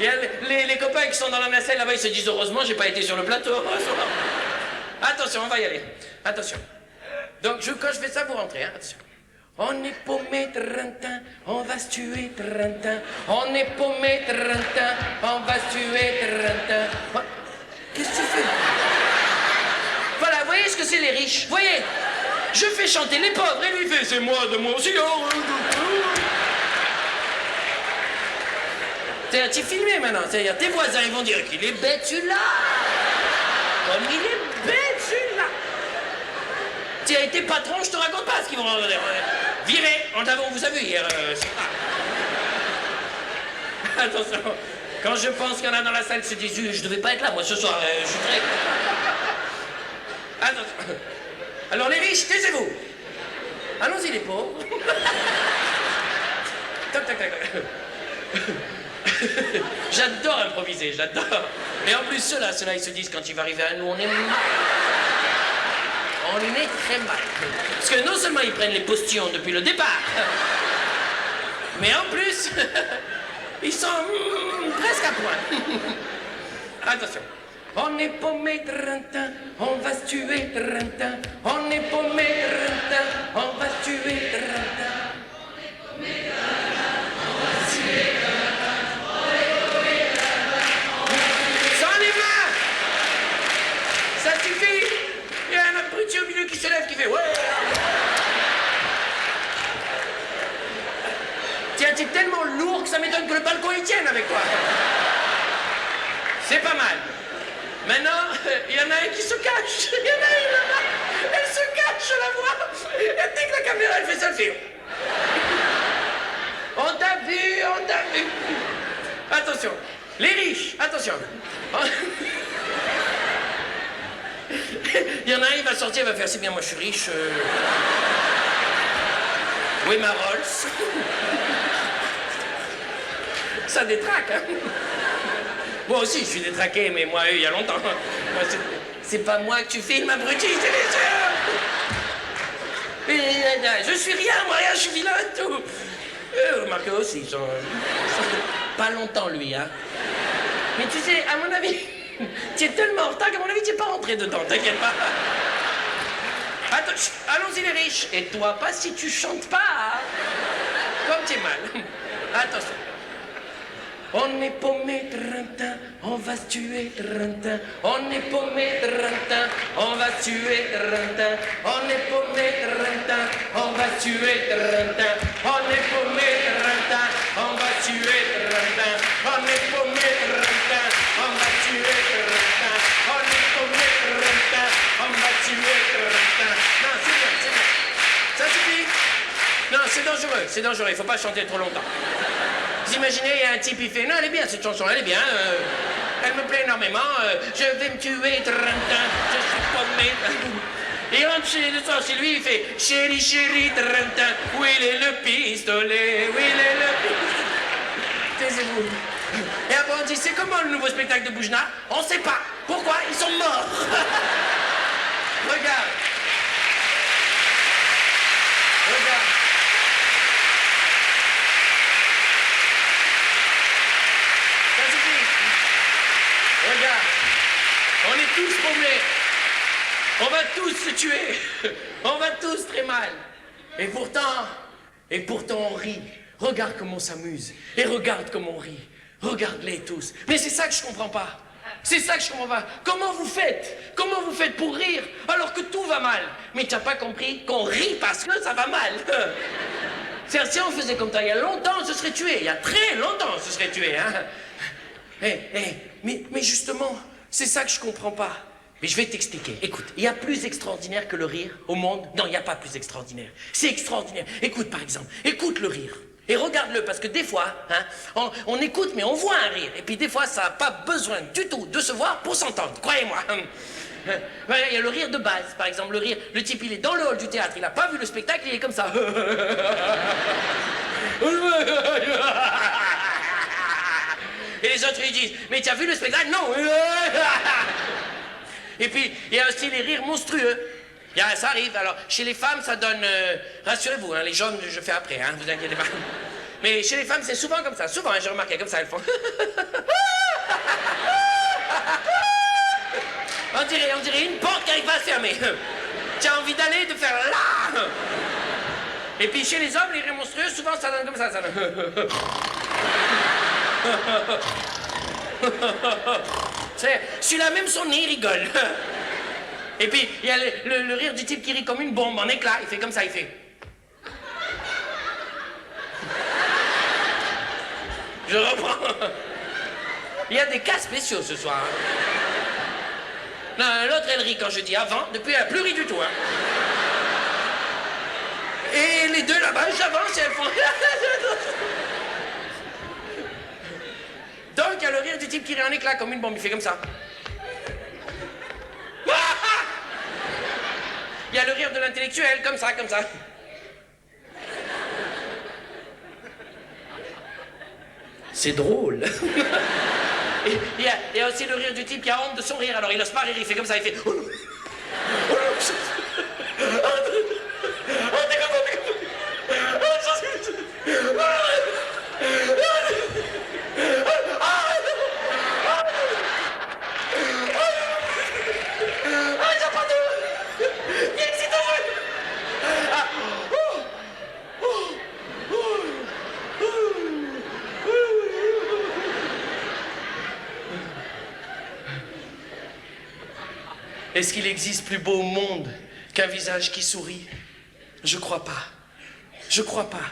Il y a les copains qui sont dans la nacelle là-bas, ils se disent heureusement, j'ai pas été sur le plateau. Attention, on va y aller. Attention. Donc quand je fais ça, vous rentrez, hein. Attention. On est paumé, trintin, on va se tuer, trintin. On est paumé, trintin, on va se tuer, trintin. Qu'est-ce que tu fais? Voilà, vous voyez ce que c'est les riches? Vous voyez? Je fais chanter les pauvres et lui fait c'est moi de moi aussi. C'est-à-dire, tu filmé maintenant. C'est-à-dire, tes voisins, ils vont dire qu'il est bête celui-là. Comme il est bête celui-là. Tu as été patron, je te raconte pas ce qu'ils vont dire. Viré, on vous a vu hier. Attention. Quand je pense qu'il y en a dans la salle qui se disent je devais pas être là, moi, ce soir, je suis très... Attention. Alors, les riches, taisez-vous. Allons-y, les pauvres. Toc, toc, toc. J'adore improviser, j'adore. Et en plus, ceux-là, ils se disent quand il va arriver à nous, on est mal. On est très mal. Parce que non seulement ils prennent les postillons depuis le départ, mais en plus... Ils sont presque à point. Attention. On est paumé, trintin, on va se tuer, trintin. On est paumé, trintin, on va se tuer, trintin. On est paumé, trintin, on va se tuer, trintin. On est paumé, trintin, sans les mains. Ça suffit. Il y a un abruti au milieu qui se lève, qui fait ouais. Tiens, t'es tellement lourd que ça m'étonne que le balcon y tienne avec toi. C'est pas mal. Maintenant, il y en a un qui se cache. Il y en a une là-bas. Elle se cache, je la vois. Et dès que la caméra, elle fait ça, elle fait... On t'a vu. Attention. Les riches, attention. Il y en a un, il va sortir, il va faire c'est bien, moi je suis riche. Où est ma Rolls? Ça détraque, hein? Moi aussi, je suis détraqué, mais moi, il y a longtemps. C'est pas moi que tu filmes, abruti, c'est les sœurs. Je suis rien, moi, rien, je suis vilain et tout. Remarquez aussi, ils sont pas longtemps, lui, hein. Mais tu sais, à mon avis, tu es tellement en retard qu'à mon avis, tu n'es pas rentré dedans, t'inquiète pas. Attends, allons-y, les riches. Et toi, pas si tu chantes pas. Comme tu es mal. Attention. On est paumé, trintin, on va se tuer, trintin. On est paumé, trintin, on va se tuer, trintin. On est paumé, trintin, on va se tuer, trintin. On est paumé, trintin, on va se tuer, trintin. On est paumé, trintin, on va se tuer, trintin. On est paumé, trintin, on va se tuer, trintin. Non, c'est bien, c'est bien. Ça suffit. Non, c'est dangereux, il faut pas chanter trop longtemps. Vous imaginez, il y a un type, il fait, non, elle est bien cette chanson, elle est bien, elle me plaît énormément, je vais me tuer, trintin, je suis paumé. Il rentre le soir chez lui, il fait, chérie, chérie, trintin, où il est le pistolet, où il est le pistolet. Taisez-vous. Et après on dit, c'est comment le nouveau spectacle de Boujna? On sait pas. Pourquoi? Ils sont morts. Regarde. Ça suffit. tous mourir. On va tous se tuer. On va tous très mal. Et pourtant on rit. Regarde comme on s'amuse. Et regarde comme on rit. Regarde-les tous. Mais c'est ça que je comprends pas. C'est ça que je comprends pas. Comment vous faites pour rire alors que tout va mal? Mais tu n'as pas compris qu'on rit parce que ça va mal. C'est-à-dire, si on faisait comme ça, il y a longtemps, on se serait tué. Il y a très longtemps, on se serait tué. Hein? Mais justement, c'est ça que je comprends pas. Mais je vais t'expliquer. Écoute, il y a plus extraordinaire que le rire au monde? Non, il n'y a pas plus extraordinaire. C'est extraordinaire. Écoute, par exemple, écoute le rire. Et regarde-le, parce que des fois, hein, on écoute, mais on voit un rire. Et puis des fois, ça n'a pas besoin du tout de se voir pour s'entendre, croyez-moi. Il y a le rire de base, par exemple, le rire. Le type, il est dans le hall du théâtre, il n'a pas vu le spectacle, il est comme ça. Et les autres, ils disent, mais tu as vu le spectacle? Non. Et puis, il y a aussi les rires monstrueux. Ça arrive. Alors, chez les femmes, ça donne... rassurez-vous, hein, les jeunes, je fais après, hein, vous inquiétez pas. Mais chez les femmes, c'est souvent comme ça. Souvent, hein, j'ai remarqué, comme ça, elles font... on dirait une porte qui arrive pas à se fermer. Tu as envie d'aller, de faire là. Et puis, chez les hommes, les rires monstrueux, souvent, ça donne comme ça. Ça donne... Celui-là, même son nez, il rigole. Et puis, il y a le rire du type qui rit comme une bombe en éclat. Il fait comme ça, il fait... Je reprends. Il y a des cas spéciaux ce soir. Non, l'autre, elle rit quand je dis avant. Depuis, elle n'a plus ri du tout. Hein. Et les deux là-bas, j'avance et elles font... Donc, il y a le rire du type qui rit en éclat comme une bombe. Il fait comme ça. Il y a le rire de l'intellectuel, comme ça, comme ça. C'est drôle. Et il y a aussi le rire du type qui a honte de son rire, alors il n'ose pas rire, il fait comme ça, il fait... Est-ce qu'il existe plus beau au monde qu'un visage qui sourit? Je crois pas. Je crois pas.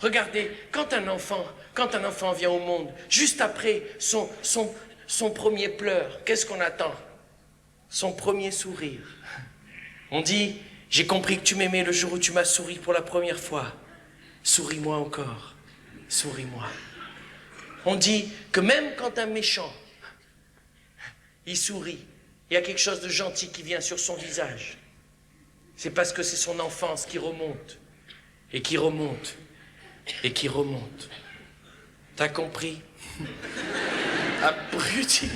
Regardez, quand un enfant vient au monde, juste après son premier pleur, qu'est-ce qu'on attend? Son premier sourire. On dit, j'ai compris que tu m'aimais le jour où tu m'as souri pour la première fois. Souris-moi encore. Souris-moi. On dit que même quand un méchant, il sourit, il y a quelque chose de gentil qui vient sur son visage. C'est parce que c'est son enfance qui remonte, et qui remonte, et qui remonte. T'as compris? Abruti.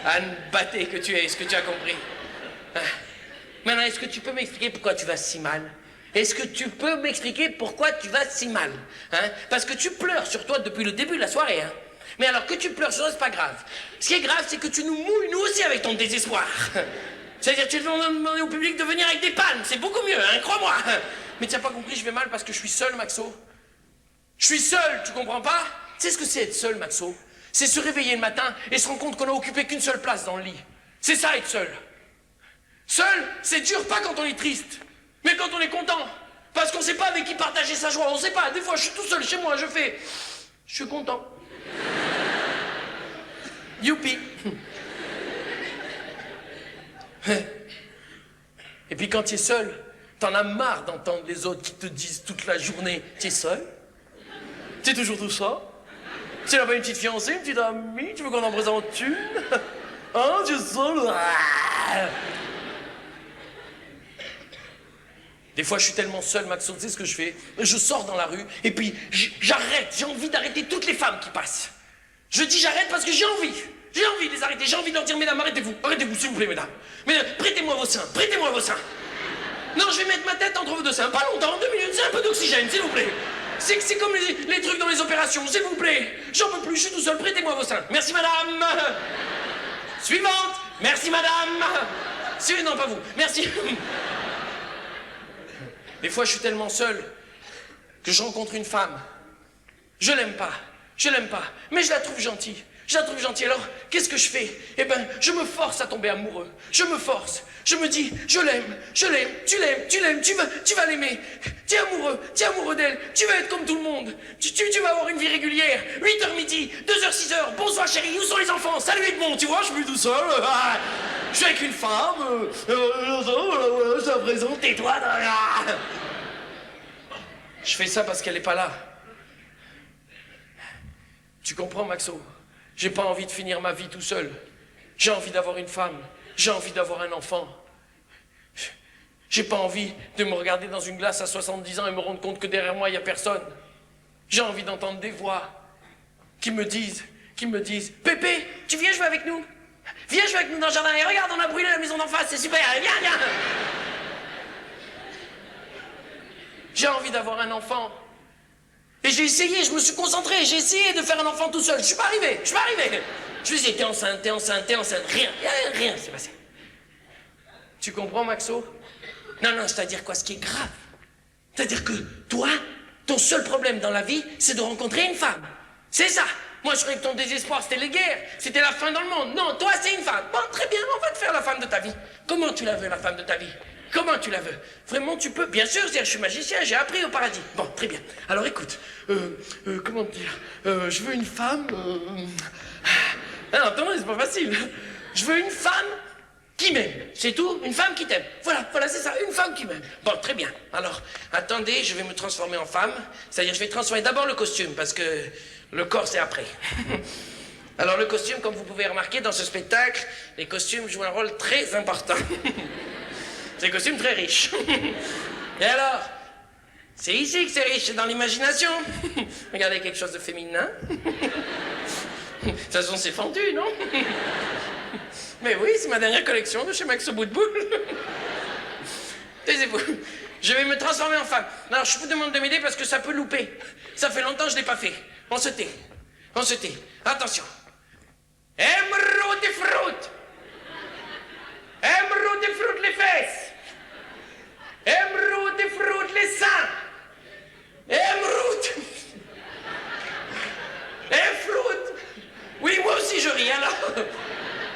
Anne Batté que tu es, est-ce que tu as compris? Maintenant, est-ce que tu peux m'expliquer pourquoi tu vas si mal? Est-ce que tu peux m'expliquer pourquoi tu vas si mal? Parce que tu pleures sur toi depuis le début de la soirée, hein? Mais alors que tu pleures sur toi, c'est pas grave. Ce qui est grave, c'est que tu nous mouilles, nous aussi, avec ton désespoir. C'est-à-dire que tu vas demander au public de venir avec des pannes. C'est beaucoup mieux, hein, crois-moi. Mais tu n'as pas compris, je vais mal parce que je suis seul, Maxo. Je suis seul, tu comprends pas? Tu sais ce que c'est être seul, Maxo? C'est se réveiller le matin et se rendre compte qu'on n'a occupé qu'une seule place dans le lit. C'est ça, être seul. Seul, c'est dur, pas quand on est triste, mais quand on est content. Parce qu'on sait pas avec qui partager sa joie, on sait pas. Des fois, je suis tout seul chez moi, je fais... Je suis content. Youpi. Et puis quand tu es seul, t'en as marre d'entendre les autres qui te disent toute la journée, tu es seul? Tu es toujours tout ça? Tu n'as pas une petite fiancée, une petite amie? Tu veux qu'on en présente une? Hein, tu es seul? Des fois, je suis tellement seul, Maxo, tu sais ce que je fais? Je sors dans la rue, et puis j'arrête. J'ai envie d'arrêter toutes les femmes qui passent. Je dis j'arrête parce que j'ai envie. J'ai envie de les arrêter. J'ai envie de leur dire, mesdames, arrêtez-vous. Arrêtez-vous, s'il vous plaît, mesdames. Mesdames, prêtez-moi vos seins. Prêtez-moi vos seins. Non, je vais mettre ma tête entre vos deux seins. Pas longtemps, 2 minutes, c'est un peu d'oxygène, s'il vous plaît. C'est comme les trucs dans les opérations, s'il vous plaît. J'en peux plus, je suis tout seul. Prêtez-moi vos seins. Merci, madame. Suivante. Merci, madame. Non, pas vous. Merci. Des fois, je suis tellement seul que je rencontre une femme. Je l'aime pas, mais je la trouve gentille. Alors, qu'est-ce que je fais? Eh ben, je me force à tomber amoureux. Je me force. Je me dis, je l'aime, tu l'aimes, tu vas l'aimer. Tu es amoureux d'elle, tu vas être comme tout le monde. Tu vas avoir une vie régulière. 8h midi, 2h 6h, bonsoir chérie, où sont les enfants? Salut Edmond, tu vois, je suis tout seul. Je suis avec une femme. Je la présente, tais-toi. Je fais ça parce qu'elle n'est pas là. Tu comprends, Maxo? J'ai pas envie de finir ma vie tout seul. J'ai envie d'avoir une femme. J'ai envie d'avoir un enfant. J'ai pas envie de me regarder dans une glace à 70 ans et me rendre compte que derrière moi, il n'y a personne. J'ai envie d'entendre des voix qui me disent, Pépé, tu viens jouer avec nous? Viens jouer avec nous dans le jardin et regarde, on a brûlé la maison d'en face, c'est super, viens. J'ai envie d'avoir un enfant. Et j'ai essayé, je me suis concentré, j'ai essayé de faire un enfant tout seul. Je suis pas arrivé. Je me suis dit, t'es enceinte. Rien s'est passé. Tu comprends, Maxo? Non, c'est-à-dire quoi, ce qui est grave? C'est-à-dire que toi, ton seul problème dans la vie, c'est de rencontrer une femme. C'est ça. Moi, je croyais que ton désespoir, c'était les guerres, c'était la fin dans le monde. Non, toi, c'est une femme. Bon, très bien, on va te faire la femme de ta vie. Comment tu la veux, la femme de ta vie? Comment tu la veux? Vraiment, tu peux? Bien sûr, je suis magicien, j'ai appris au paradis. Bon, très bien. Alors écoute, comment dire? Je veux une femme... Ah non, attends, c'est pas facile. Je veux une femme qui m'aime. C'est tout? Une femme qui t'aime. Voilà, c'est ça, une femme qui m'aime. Bon, très bien. Alors, attendez, je vais me transformer en femme. C'est-à-dire, je vais transformer d'abord le costume, parce que le corps, c'est après. Alors, le costume, comme vous pouvez remarquer dans ce spectacle, les costumes jouent un rôle très important. C'est un costume très riche. Et alors, c'est ici que c'est riche, c'est dans l'imagination. Regardez quelque chose de féminin. De toute façon, c'est fendu, non? Mais oui, c'est ma dernière collection de chez Max au bout de boule. Taisez-vous. Je vais me transformer en femme. Alors, je vous demande de m'aider parce que ça peut louper. Ça fait longtemps que je ne l'ai pas fait. On se tait. Attention. Émeraude et fruit. Émeraude et fruit les fesses. Émeraude et fruit les seins. Émeraude. Et fruit. Oui, moi aussi je ris alors.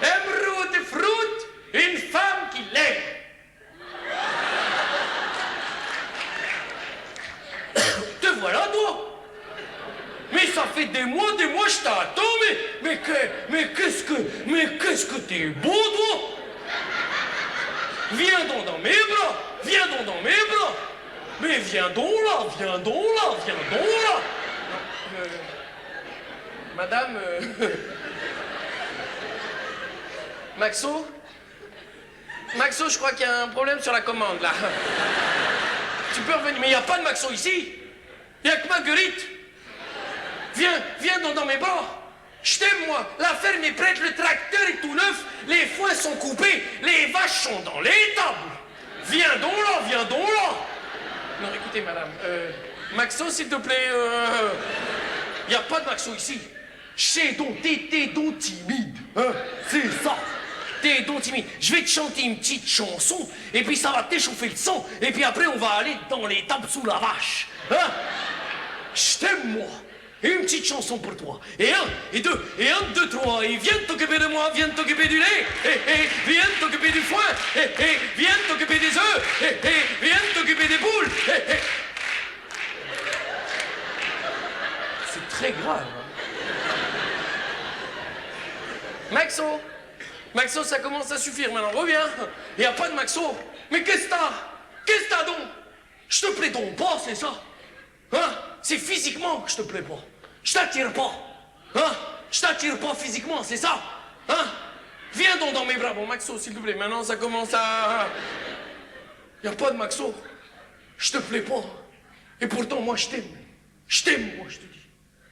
Émeraude et fruit, une femme qui l'aime. Te voilà, toi. Mais ça fait des mois, je t'attends, mais qu'est-ce que t'es beau, toi. Viens donc dans mes bras. Mais viens donc là. Madame, Maxo, je crois qu'il y a un problème sur la commande, là. Tu peux revenir, mais il n'y a pas de Maxo ici. Il n'y a que Marguerite. Viens donc dans mes bras. Je t'aime, moi. La ferme est prête, le tracteur est tout neuf, les foins sont coupés, les vaches sont dans l'étable. Viens donc là. Non, écoutez, madame, Maxo, s'il te plaît, il n'y a pas de Maxo ici. T'es donc timide, hein, c'est ça. T'es donc timide. Je vais te chanter une petite chanson, et puis ça va t'échauffer le sang, et puis après on va aller dans l'étable sous la vache. Hein? Je t'aime, moi. Et une petite chanson pour toi. Et un, et deux, trois. Et viens t'occuper de moi, viens t'occuper du lait. Et viens t'occuper du foin. Et viens t'occuper des œufs. Et viens t'occuper des poules. C'est très grave. Maxo, ça commence à suffire maintenant. Reviens. Il n'y a pas de Maxo. Mais qu'est-ce que t'as donc? Je te plais donc pas, c'est ça? Hein? C'est physiquement que je te plais pas. Je t'attire pas. Hein? Je t'attire pas physiquement, c'est ça? Hein? Viens donc dans mes bras. Bon, Maxo, s'il te plaît, maintenant ça commence à... Y a pas de Maxo. Je te plais pas. Et pourtant, moi, je t'aime. Je t'aime, moi, je te dis.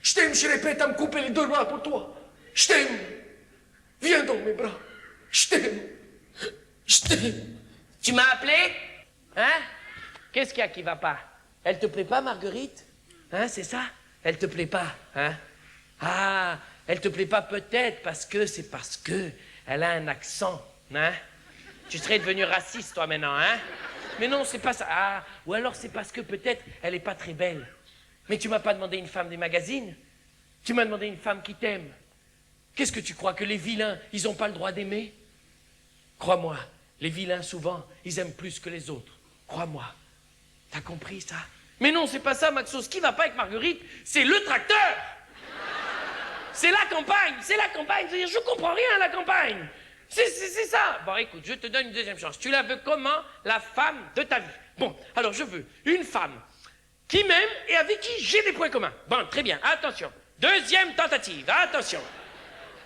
Je t'aime, je répète, à me couper les deux bras pour toi. Je t'aime. Viens dans mes bras. Je t'aime. Tu m'as appelé? Hein? Qu'est-ce qu'il y a qui va pas? Elle te plaît pas, Marguerite? Hein, c'est ça? Elle te plaît pas, hein? Ah, elle te plaît pas peut-être parce que elle a un accent, hein? Tu serais devenu raciste, toi, maintenant, hein? Mais non, c'est pas ça. Ah, ou alors c'est parce que peut-être elle est pas très belle. Mais tu m'as pas demandé une femme des magazines. Tu m'as demandé une femme qui t'aime. Qu'est-ce que tu crois, que les vilains, ils ont pas le droit d'aimer? Crois-moi, les vilains, souvent, ils aiment plus que les autres. Crois-moi. T'as compris, ça? Mais non, c'est pas ça, Maxo. Ce qui va pas avec Marguerite, c'est le tracteur. C'est la campagne, c'est la campagne. C'est-à-dire, je comprends rien à la campagne. C'est ça. Bon, écoute, je te donne une deuxième chance. Tu la veux comment, la femme de ta vie? Bon, alors je veux une femme qui m'aime et avec qui j'ai des points communs. Bon, très bien, attention. Deuxième tentative, attention.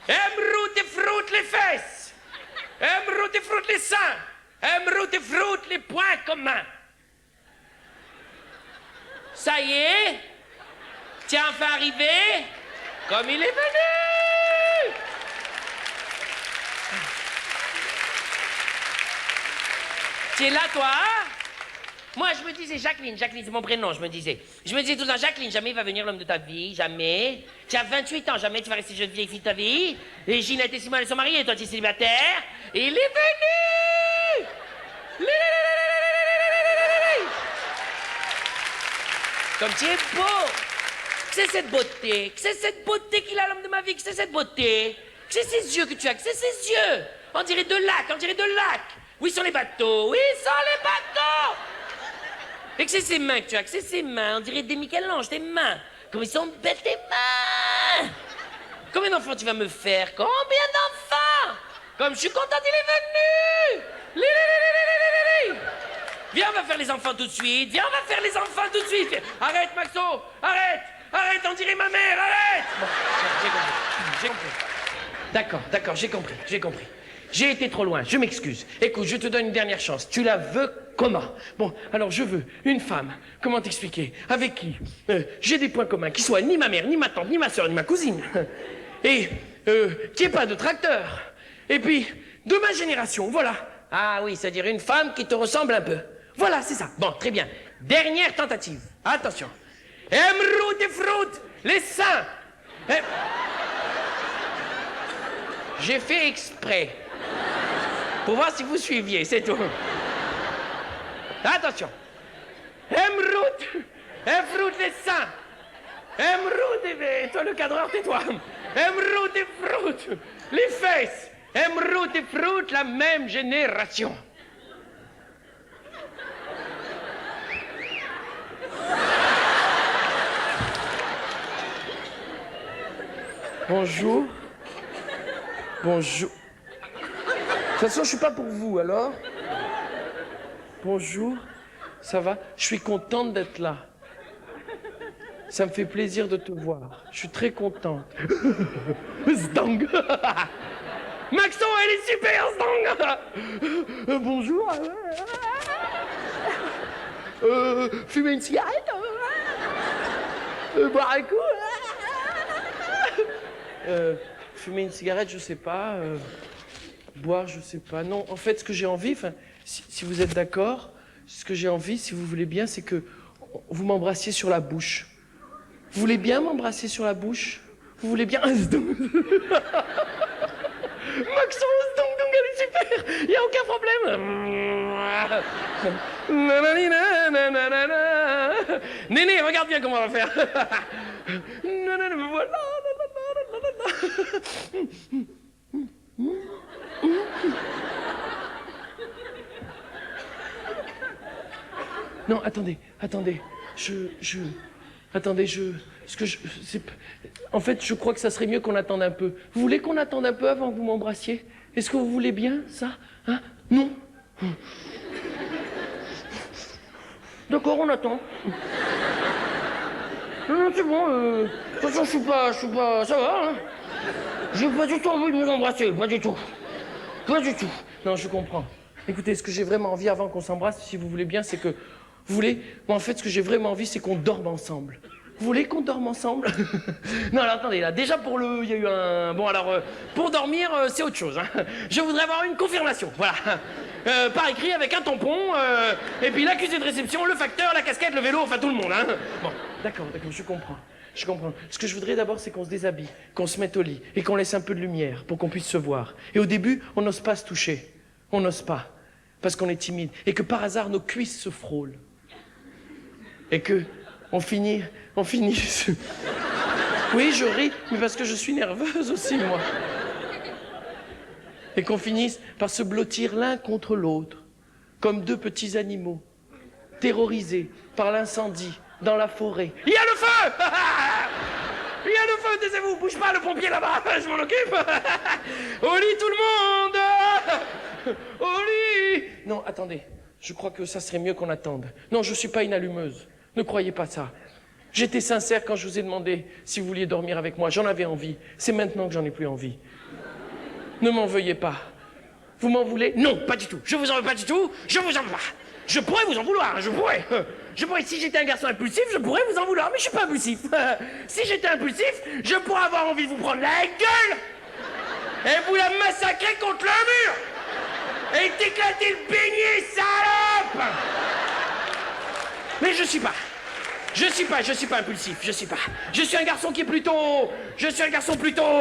Aime-route et froute les fesses. Aime-route et froute les seins. Aime-route et froute les points communs. Ça y est? T'es enfin arrivé? Comme il est venu! Tu es là, toi, hein? Moi, je me disais, Jacqueline, c'est mon prénom, je me disais tout le temps, Jacqueline, jamais il va venir l'homme de ta vie, jamais. Tu as 28 ans, jamais tu vas rester jeune vieille fille de ta vie. Et Ginette et Simon, elles sont mariées, et toi, tu es célibataire. Et il est venu! Comme tu es beau! C'est cette beauté, c'est cette beauté qu'il a, l'homme de ma vie, que c'est cette beauté. C'est ces yeux que tu as, que c'est ces yeux. On dirait de lac. Où sont les bateaux? Oui, sont les bateaux! Et que c'est ces mains que tu as, que c'est ces mains. On dirait des Michel-Ange, tes mains. Comme ils sont belles, tes mains! Combien d'enfants tu vas me faire? Combien d'enfants? Comme je suis contente, il est venu! Viens, on va faire les enfants tout de suite. Arrête, Maxo, arrête, on dirait ma mère, arrête! Bon, j'ai compris. D'accord, j'ai compris. J'ai été trop loin, je m'excuse. Écoute, je te donne une dernière chance. Tu la veux comment? Bon, alors je veux une femme, comment t'expliquer? Avec qui j'ai des points communs, qui soit ni ma mère, ni ma tante, ni ma soeur, ni ma cousine. Et qui ait pas de tracteur. Et puis, de ma génération, voilà. Ah oui, c'est-à-dire une femme qui te ressemble un peu. Voilà, c'est ça. Bon, très bien. Dernière tentative. Attention. Aime-route et froute, les seins. J'ai fait exprès. Pour voir si vous suiviez, c'est tout. Attention. Aime-route et froute, les seins. Aime-route et... Toi, le cadreur, tais-toi. Aime-route et froute, les fesses. Aime-route et froute, la même génération. Bonjour. De toute façon, je suis pas pour vous, alors. Bonjour. Ça va? Je suis contente d'être là. Ça me fait plaisir de te voir. Je suis très contente. Zdang. Maxon, elle est super, Zdang. Bonjour. Fumer une cigarette? Boire un coup? Fumer une cigarette, je sais pas. Boire, je sais pas. Non, en fait, ce que j'ai envie, si vous êtes d'accord, ce que j'ai envie, si vous voulez bien, c'est que vous m'embrassiez sur la bouche. Vous voulez bien m'embrasser sur la bouche? Vous voulez bien? Maxence, donc elle est super. Il n'y a aucun problème. Néné, regarde bien comment on va faire. Voilà. Non, attendez. En fait, je crois que ça serait mieux qu'on attende un peu. Vous voulez qu'on attende un peu avant que vous m'embrassiez? Est-ce que vous voulez bien, ça? Hein? Non? D'accord, on attend. Non, c'est bon, de toute façon, je suis pas, ça va, hein? J'ai pas du tout envie de vous embrasser, pas du tout. Non, je comprends. Écoutez, ce que j'ai vraiment envie avant qu'on s'embrasse, si vous voulez bien, c'est que... Vous voulez? Moi, en fait, ce que j'ai vraiment envie, c'est qu'on dorme ensemble. Vous voulez qu'on dorme ensemble? Non, alors attendez, là, déjà pour le... Il y a eu un... Bon, alors, pour dormir, c'est autre chose, hein. Je voudrais avoir une confirmation, voilà. Par écrit, avec un tampon, et puis l'accusé de réception, le facteur, la casquette, le vélo, enfin tout le monde, hein. Bon, d'accord, je comprends. Je comprends. Ce que je voudrais d'abord, c'est qu'on se déshabille, qu'on se mette au lit et qu'on laisse un peu de lumière pour qu'on puisse se voir. Et au début, on n'ose pas se toucher. On n'ose pas. Parce qu'on est timide. Et que par hasard, nos cuisses se frôlent. Et que on finit... Oui, je ris, mais parce que je suis nerveuse aussi, moi. Et qu'on finisse par se blottir l'un contre l'autre, comme deux petits animaux, terrorisés par l'incendie dans la forêt. Il y a le feu! Il y a le feu, taisez-vous, bouge pas, le pompier là-bas, je m'en occupe. Au lit tout le monde! Au lit! Non, attendez, je crois que ça serait mieux qu'on attende. Non, je suis pas une allumeuse, ne croyez pas ça. J'étais sincère quand je vous ai demandé si vous vouliez dormir avec moi, j'en avais envie. C'est maintenant que j'en ai plus envie. Ne m'en veuillez pas. Vous m'en voulez? Non, pas du tout. Je vous en veux pas du tout, je vous en veux pas. Je pourrais vous en vouloir, je pourrais. Si j'étais un garçon impulsif, je pourrais vous en vouloir, mais je suis pas impulsif. Si j'étais impulsif, je pourrais avoir envie de vous prendre la gueule et vous la massacrer contre le mur et t'éclater le beignet, salope. Mais je suis pas impulsif, je suis pas. Je suis un garçon qui est plutôt... Je suis plutôt.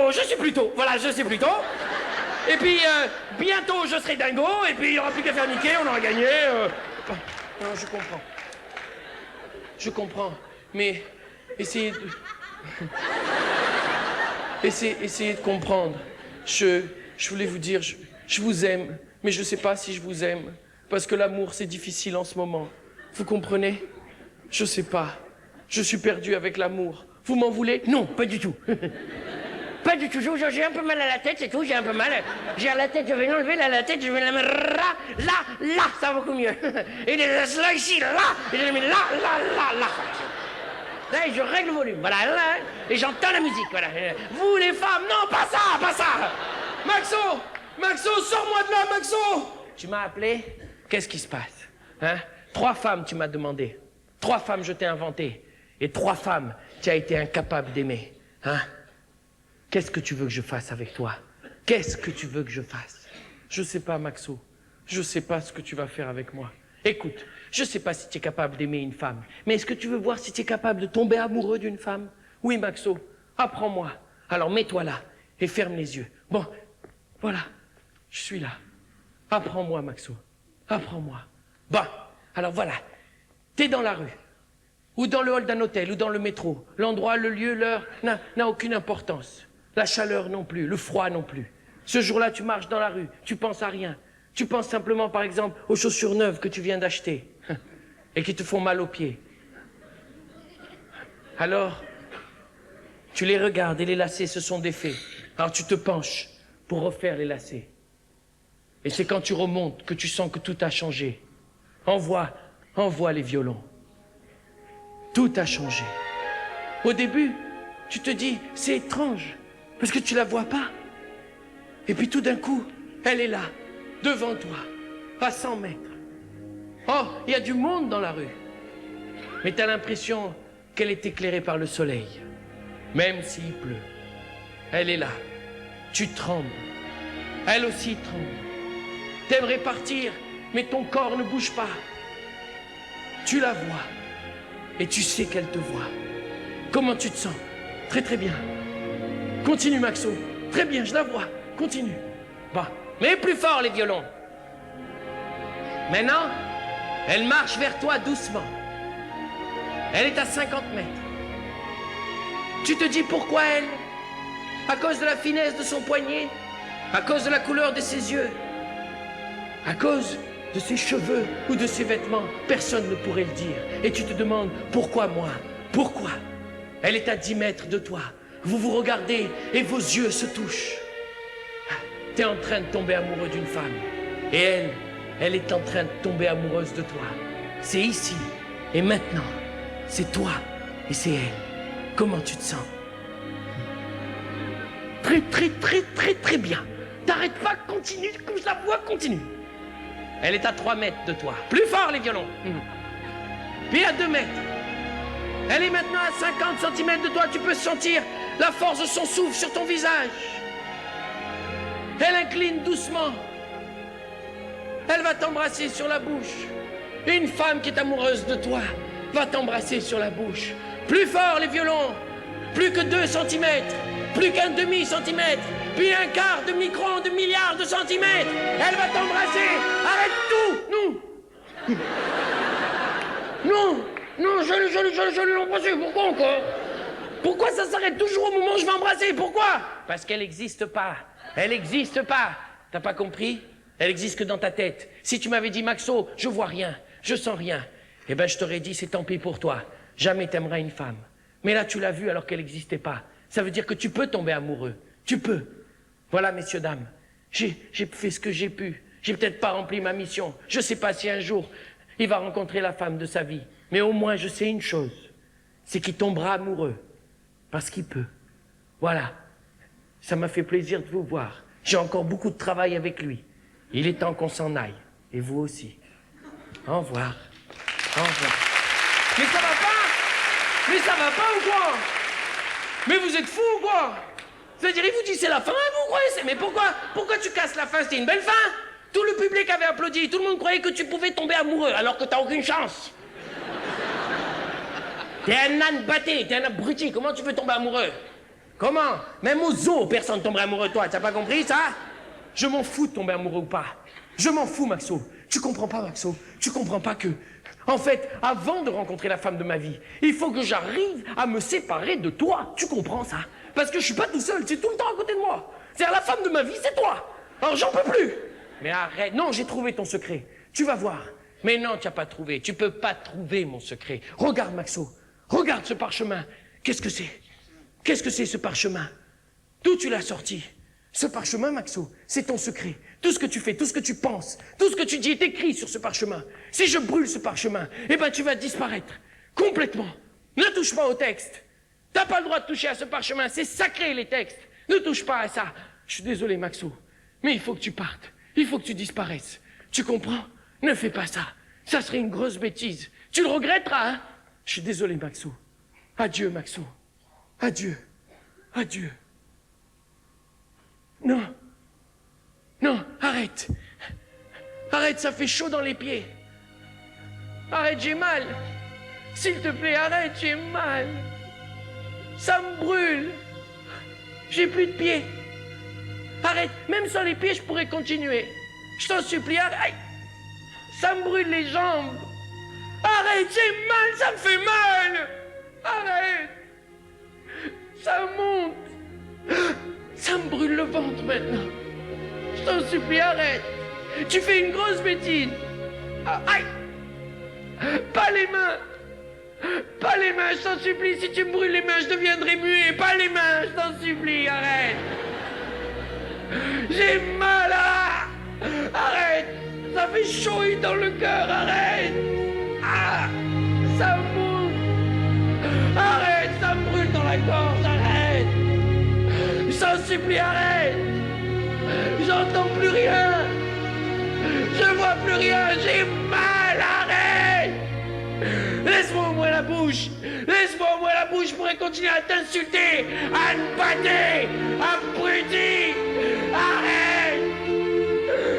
Et puis, bientôt, je serai dingo, et puis il n'y aura plus qu'à faire niquer, on aura gagné. Non, je comprends. Mais essayez de... essayez de comprendre. Je voulais vous dire, je vous aime, mais je ne sais pas si je vous aime. Parce que l'amour, c'est difficile en ce moment. Vous comprenez? Je sais pas. Je suis perdu avec l'amour. Vous m'en voulez? Non, pas du tout. Pas du tout. J'ai un peu mal à la tête, c'est tout. J'ai un peu mal. J'ai à la tête, je vais l'enlever, là, la tête, je vais la mettre là, ça va beaucoup mieux. Et là, ici, là, et je la mets là. Là, et je règle le volume, voilà, là, et j'entends la musique, voilà. Vous, les femmes, non, pas ça. Maxo, sors-moi de là, Maxo. Tu m'as appelé? Qu'est-ce qui se passe? Hein? 3 femmes, tu m'as demandé. 3 femmes, je t'ai inventé. Et 3 femmes, tu as été incapable d'aimer. Hein? Qu'est-ce que tu veux que je fasse avec toi? Qu'est-ce que tu veux que je fasse? Je sais pas, Maxo. Je sais pas ce que tu vas faire avec moi. Écoute, je sais pas si tu es capable d'aimer une femme, mais est-ce que tu veux voir si tu es capable de tomber amoureux d'une femme? Oui, Maxo, apprends-moi. Alors mets-toi là et ferme les yeux. Bon, voilà, je suis là. Apprends-moi, Maxo. Apprends-moi. Bon, alors voilà. T'es dans la rue, ou dans le hall d'un hôtel, ou dans le métro. L'endroit, le lieu, l'heure n'a aucune importance. La chaleur non plus, le froid non plus. Ce jour-là, tu marches dans la rue, tu penses à rien. Tu penses simplement, par exemple, aux chaussures neuves que tu viens d'acheter et qui te font mal aux pieds. Alors, tu les regardes et les lacets se sont défaits. Alors tu te penches pour refaire les lacets. Et c'est quand tu remontes que tu sens que tout a changé. Envoie les violons. Tout a changé. Au début, tu te dis, c'est étrange, parce que tu la vois pas. Et puis tout d'un coup, elle est là, devant toi, à 100 mètres. Oh, il y a du monde dans la rue. Mais tu as l'impression qu'elle est éclairée par le soleil, même s'il pleut. Elle est là. Tu trembles. Elle aussi tremble. T'aimerais partir, mais ton corps ne bouge pas. Tu la vois. Et tu sais qu'elle te voit. Comment tu te sens? Très très bien. Continue, Maxo. Très bien, je la vois. Continue. Bon, mais plus fort les violons. Maintenant, elle marche vers toi doucement. Elle est à 50 mètres. Tu te dis pourquoi elle? À cause de la finesse de son poignet? À cause de la couleur de ses yeux? À cause de ses cheveux ou de ses vêtements? Personne ne pourrait le dire. Et tu te demandes, pourquoi moi? Pourquoi? Elle est à 10 mètres de toi. Vous vous regardez et vos yeux se touchent. T'es en train de tomber amoureux d'une femme. Et elle est en train de tomber amoureuse de toi. C'est ici et maintenant. C'est toi et c'est elle. Comment tu te sens? Très, très, très, très, très bien. T'arrêtes pas, continue, comme je la vois, continue. Elle est à 3 mètres de toi. Plus fort les violons. Puis à 2 mètres. Elle est maintenant à 50 cm de toi. Tu peux sentir la force de son souffle sur ton visage. Elle incline doucement. Elle va t'embrasser sur la bouche. Une femme qui est amoureuse de toi va t'embrasser sur la bouche Plus fort les violons. Plus que 2 centimètres. Plus qu'un demi-centimètre. Puis un quart de micron de milliard de centimètres. Elle va t'embrasser. Arrête tout. Non. Non. Non, je l'ai embrassé. Pourquoi encore? Pourquoi ça s'arrête toujours au moment où je vais embrasser? Pourquoi? Parce qu'elle n'existe pas. Elle n'existe pas. T'as pas compris? Elle existe que dans ta tête. Si tu m'avais dit, Maxo, je vois rien, je sens rien, eh ben je t'aurais dit, c'est tant pis pour toi. Jamais t'aimeras une femme. Mais là, tu l'as vue alors qu'elle n'existait pas. Ça veut dire que tu peux tomber amoureux. Tu peux. Voilà, messieurs, dames. J'ai fait ce que j'ai pu. J'ai peut-être pas rempli ma mission. Je sais pas si un jour, il va rencontrer la femme de sa vie. Mais au moins, je sais une chose. C'est qu'il tombera amoureux. Parce qu'il peut. Voilà. Ça m'a fait plaisir de vous voir. J'ai encore beaucoup de travail avec lui. Il est temps qu'on s'en aille. Et vous aussi. Au revoir. Au revoir. Mais ça va pas? Mais ça va pas ou quoi? Mais vous êtes fous ou quoi? C'est-à-dire, il vous dit c'est la fin, vous croyez? Mais pourquoi tu casses la fin? C'était une belle fin. Tout le public avait applaudi. Tout le monde croyait que tu pouvais tomber amoureux, alors que t'as aucune chance. T'es un âne batté, t'es un abruti. Comment tu veux tomber amoureux? Comment? Même au zoo, personne tomberait amoureux de toi. T'as pas compris, ça? Je m'en fous de tomber amoureux ou pas. Je m'en fous, Maxo. Tu comprends pas, Maxo? Tu comprends pas que... En fait, avant de rencontrer la femme de ma vie, il faut que j'arrive à me séparer de toi. Tu comprends ça? Parce que je suis pas tout seul, c'est tout le temps à côté de moi. C'est-à-dire, la femme de ma vie, c'est toi. Alors, j'en peux plus. Mais arrête. Non, j'ai trouvé ton secret. Tu vas voir. Mais non, tu n'as pas trouvé. Tu peux pas trouver mon secret. Regarde, Maxo. Regarde ce parchemin. Qu'est-ce que c'est? Qu'est-ce que c'est, ce parchemin? D'où tu l'as sorti? Ce parchemin, Maxo, c'est ton secret. Tout ce que tu fais, tout ce que tu penses, tout ce que tu dis est écrit sur ce parchemin. Si je brûle ce parchemin, eh ben tu vas disparaître. Complètement. Ne touche pas au texte. T'as pas le droit de toucher à ce parchemin. C'est sacré, les textes. Ne touche pas à ça. Je suis désolé, Maxo. Mais il faut que tu partes. Il faut que tu disparaisses. Tu comprends? Ne fais pas ça. Ça serait une grosse bêtise. Tu le regretteras, hein? Je suis désolé, Maxo. Adieu, Maxo. Adieu. Adieu. Non. Non, arrête. Arrête, ça fait chaud dans les pieds. Arrête, j'ai mal. S'il te plaît, arrête, j'ai mal. Ça me brûle. J'ai plus de pieds. Arrête, même sans les pieds, je pourrais continuer. Je t'en supplie, arrête. Ça me brûle les jambes. Arrête, j'ai mal, ça me fait mal. Arrête. Ça monte. Ça me brûle le ventre maintenant. Je t'en supplie, arrête. Tu fais une grosse bêtise. Ah, aïe. Pas les mains. Pas les mains, je t'en supplie. Si tu me brûles les mains, je deviendrai muet. Pas les mains, je t'en supplie, arrête. J'ai mal, ah. Arrête. Ça fait chaud dans le cœur, arrête. Ah, ça monte. Arrête, ça me brûle dans la gorge, arrête. Je t'en supplie, arrête. J'entends plus rien. Je vois plus rien, j'ai mal, arrête. Laisse-moi au moins la bouche. Laisse-moi au moins la bouche, je pourrais continuer à t'insulter, à me battre, abruti. Arrête.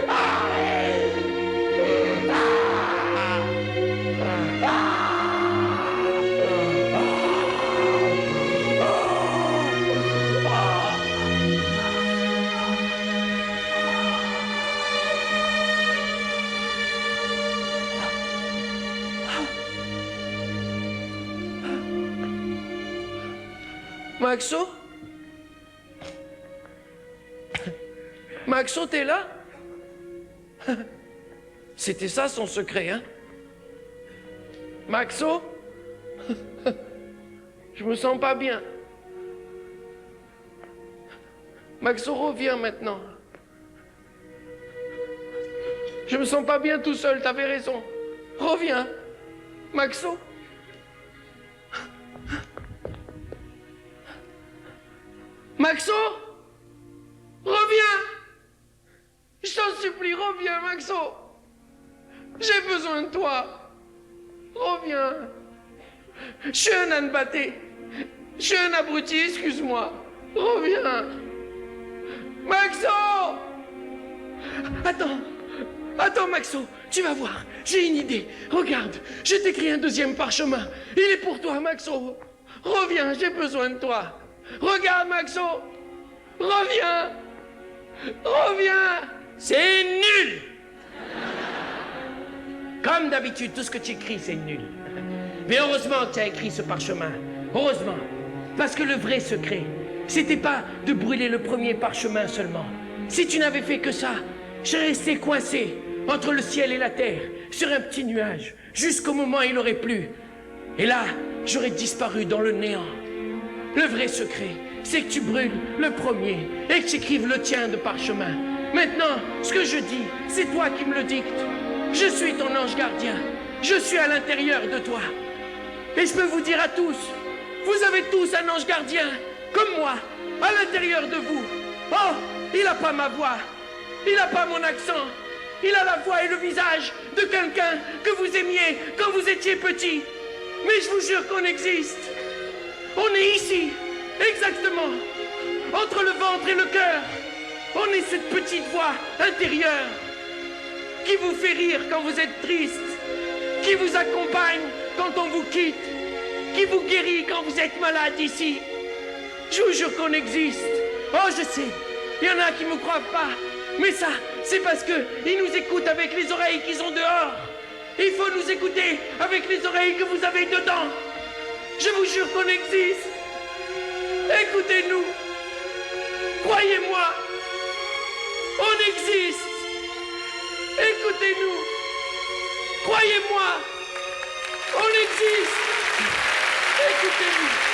Arrête. Maxo? Maxo, t'es là? C'était ça son secret, hein? Maxo? Je me sens pas bien. Maxo, reviens maintenant. Je me sens pas bien tout seul, t'avais raison. Reviens. Maxo? Maxo? Reviens! Je t'en supplie, reviens, Maxo! J'ai besoin de toi! Reviens! Je suis un âne batté! Je suis un abruti, excuse-moi! Reviens! Maxo! Attends! Attends, Maxo! Tu vas voir! J'ai une idée! Regarde! Je t'écris un deuxième parchemin! Il est pour toi, Maxo! Reviens, j'ai besoin de toi. Regarde, Maxo. Reviens. Reviens. C'est nul. Comme d'habitude, tout ce que tu écris, c'est nul. Mais heureusement que tu as écrit ce parchemin. Heureusement. Parce que le vrai secret, c'était pas de brûler le premier parchemin seulement. Si tu n'avais fait que ça, je serais resté coincé entre le ciel et la terre, sur un petit nuage, jusqu'au moment où il aurait plu. Et là, j'aurais disparu dans le néant. Le vrai secret, c'est que tu brûles le premier et que tu écrives le tien de parchemin. Maintenant, ce que je dis, c'est toi qui me le dictes. Je suis ton ange gardien. Je suis à l'intérieur de toi. Et je peux vous dire à tous, vous avez tous un ange gardien, comme moi, à l'intérieur de vous. Oh, il n'a pas ma voix, il n'a pas mon accent, il a la voix et le visage de quelqu'un que vous aimiez quand vous étiez petit. Mais je vous jure qu'on existe. On est ici, exactement, entre le ventre et le cœur. On est cette petite voix intérieure qui vous fait rire quand vous êtes triste, qui vous accompagne quand on vous quitte, qui vous guérit quand vous êtes malade ici. Je vous jure qu'on existe. Oh, je sais, il y en a qui ne me croient pas, mais ça, c'est parce qu'ils nous écoutent avec les oreilles qu'ils ont dehors. Il faut nous écouter avec les oreilles que vous avez dedans. Je vous jure qu'on existe. Écoutez-nous. Croyez-moi. On existe. Écoutez-nous. Croyez-moi. On existe. Écoutez-nous.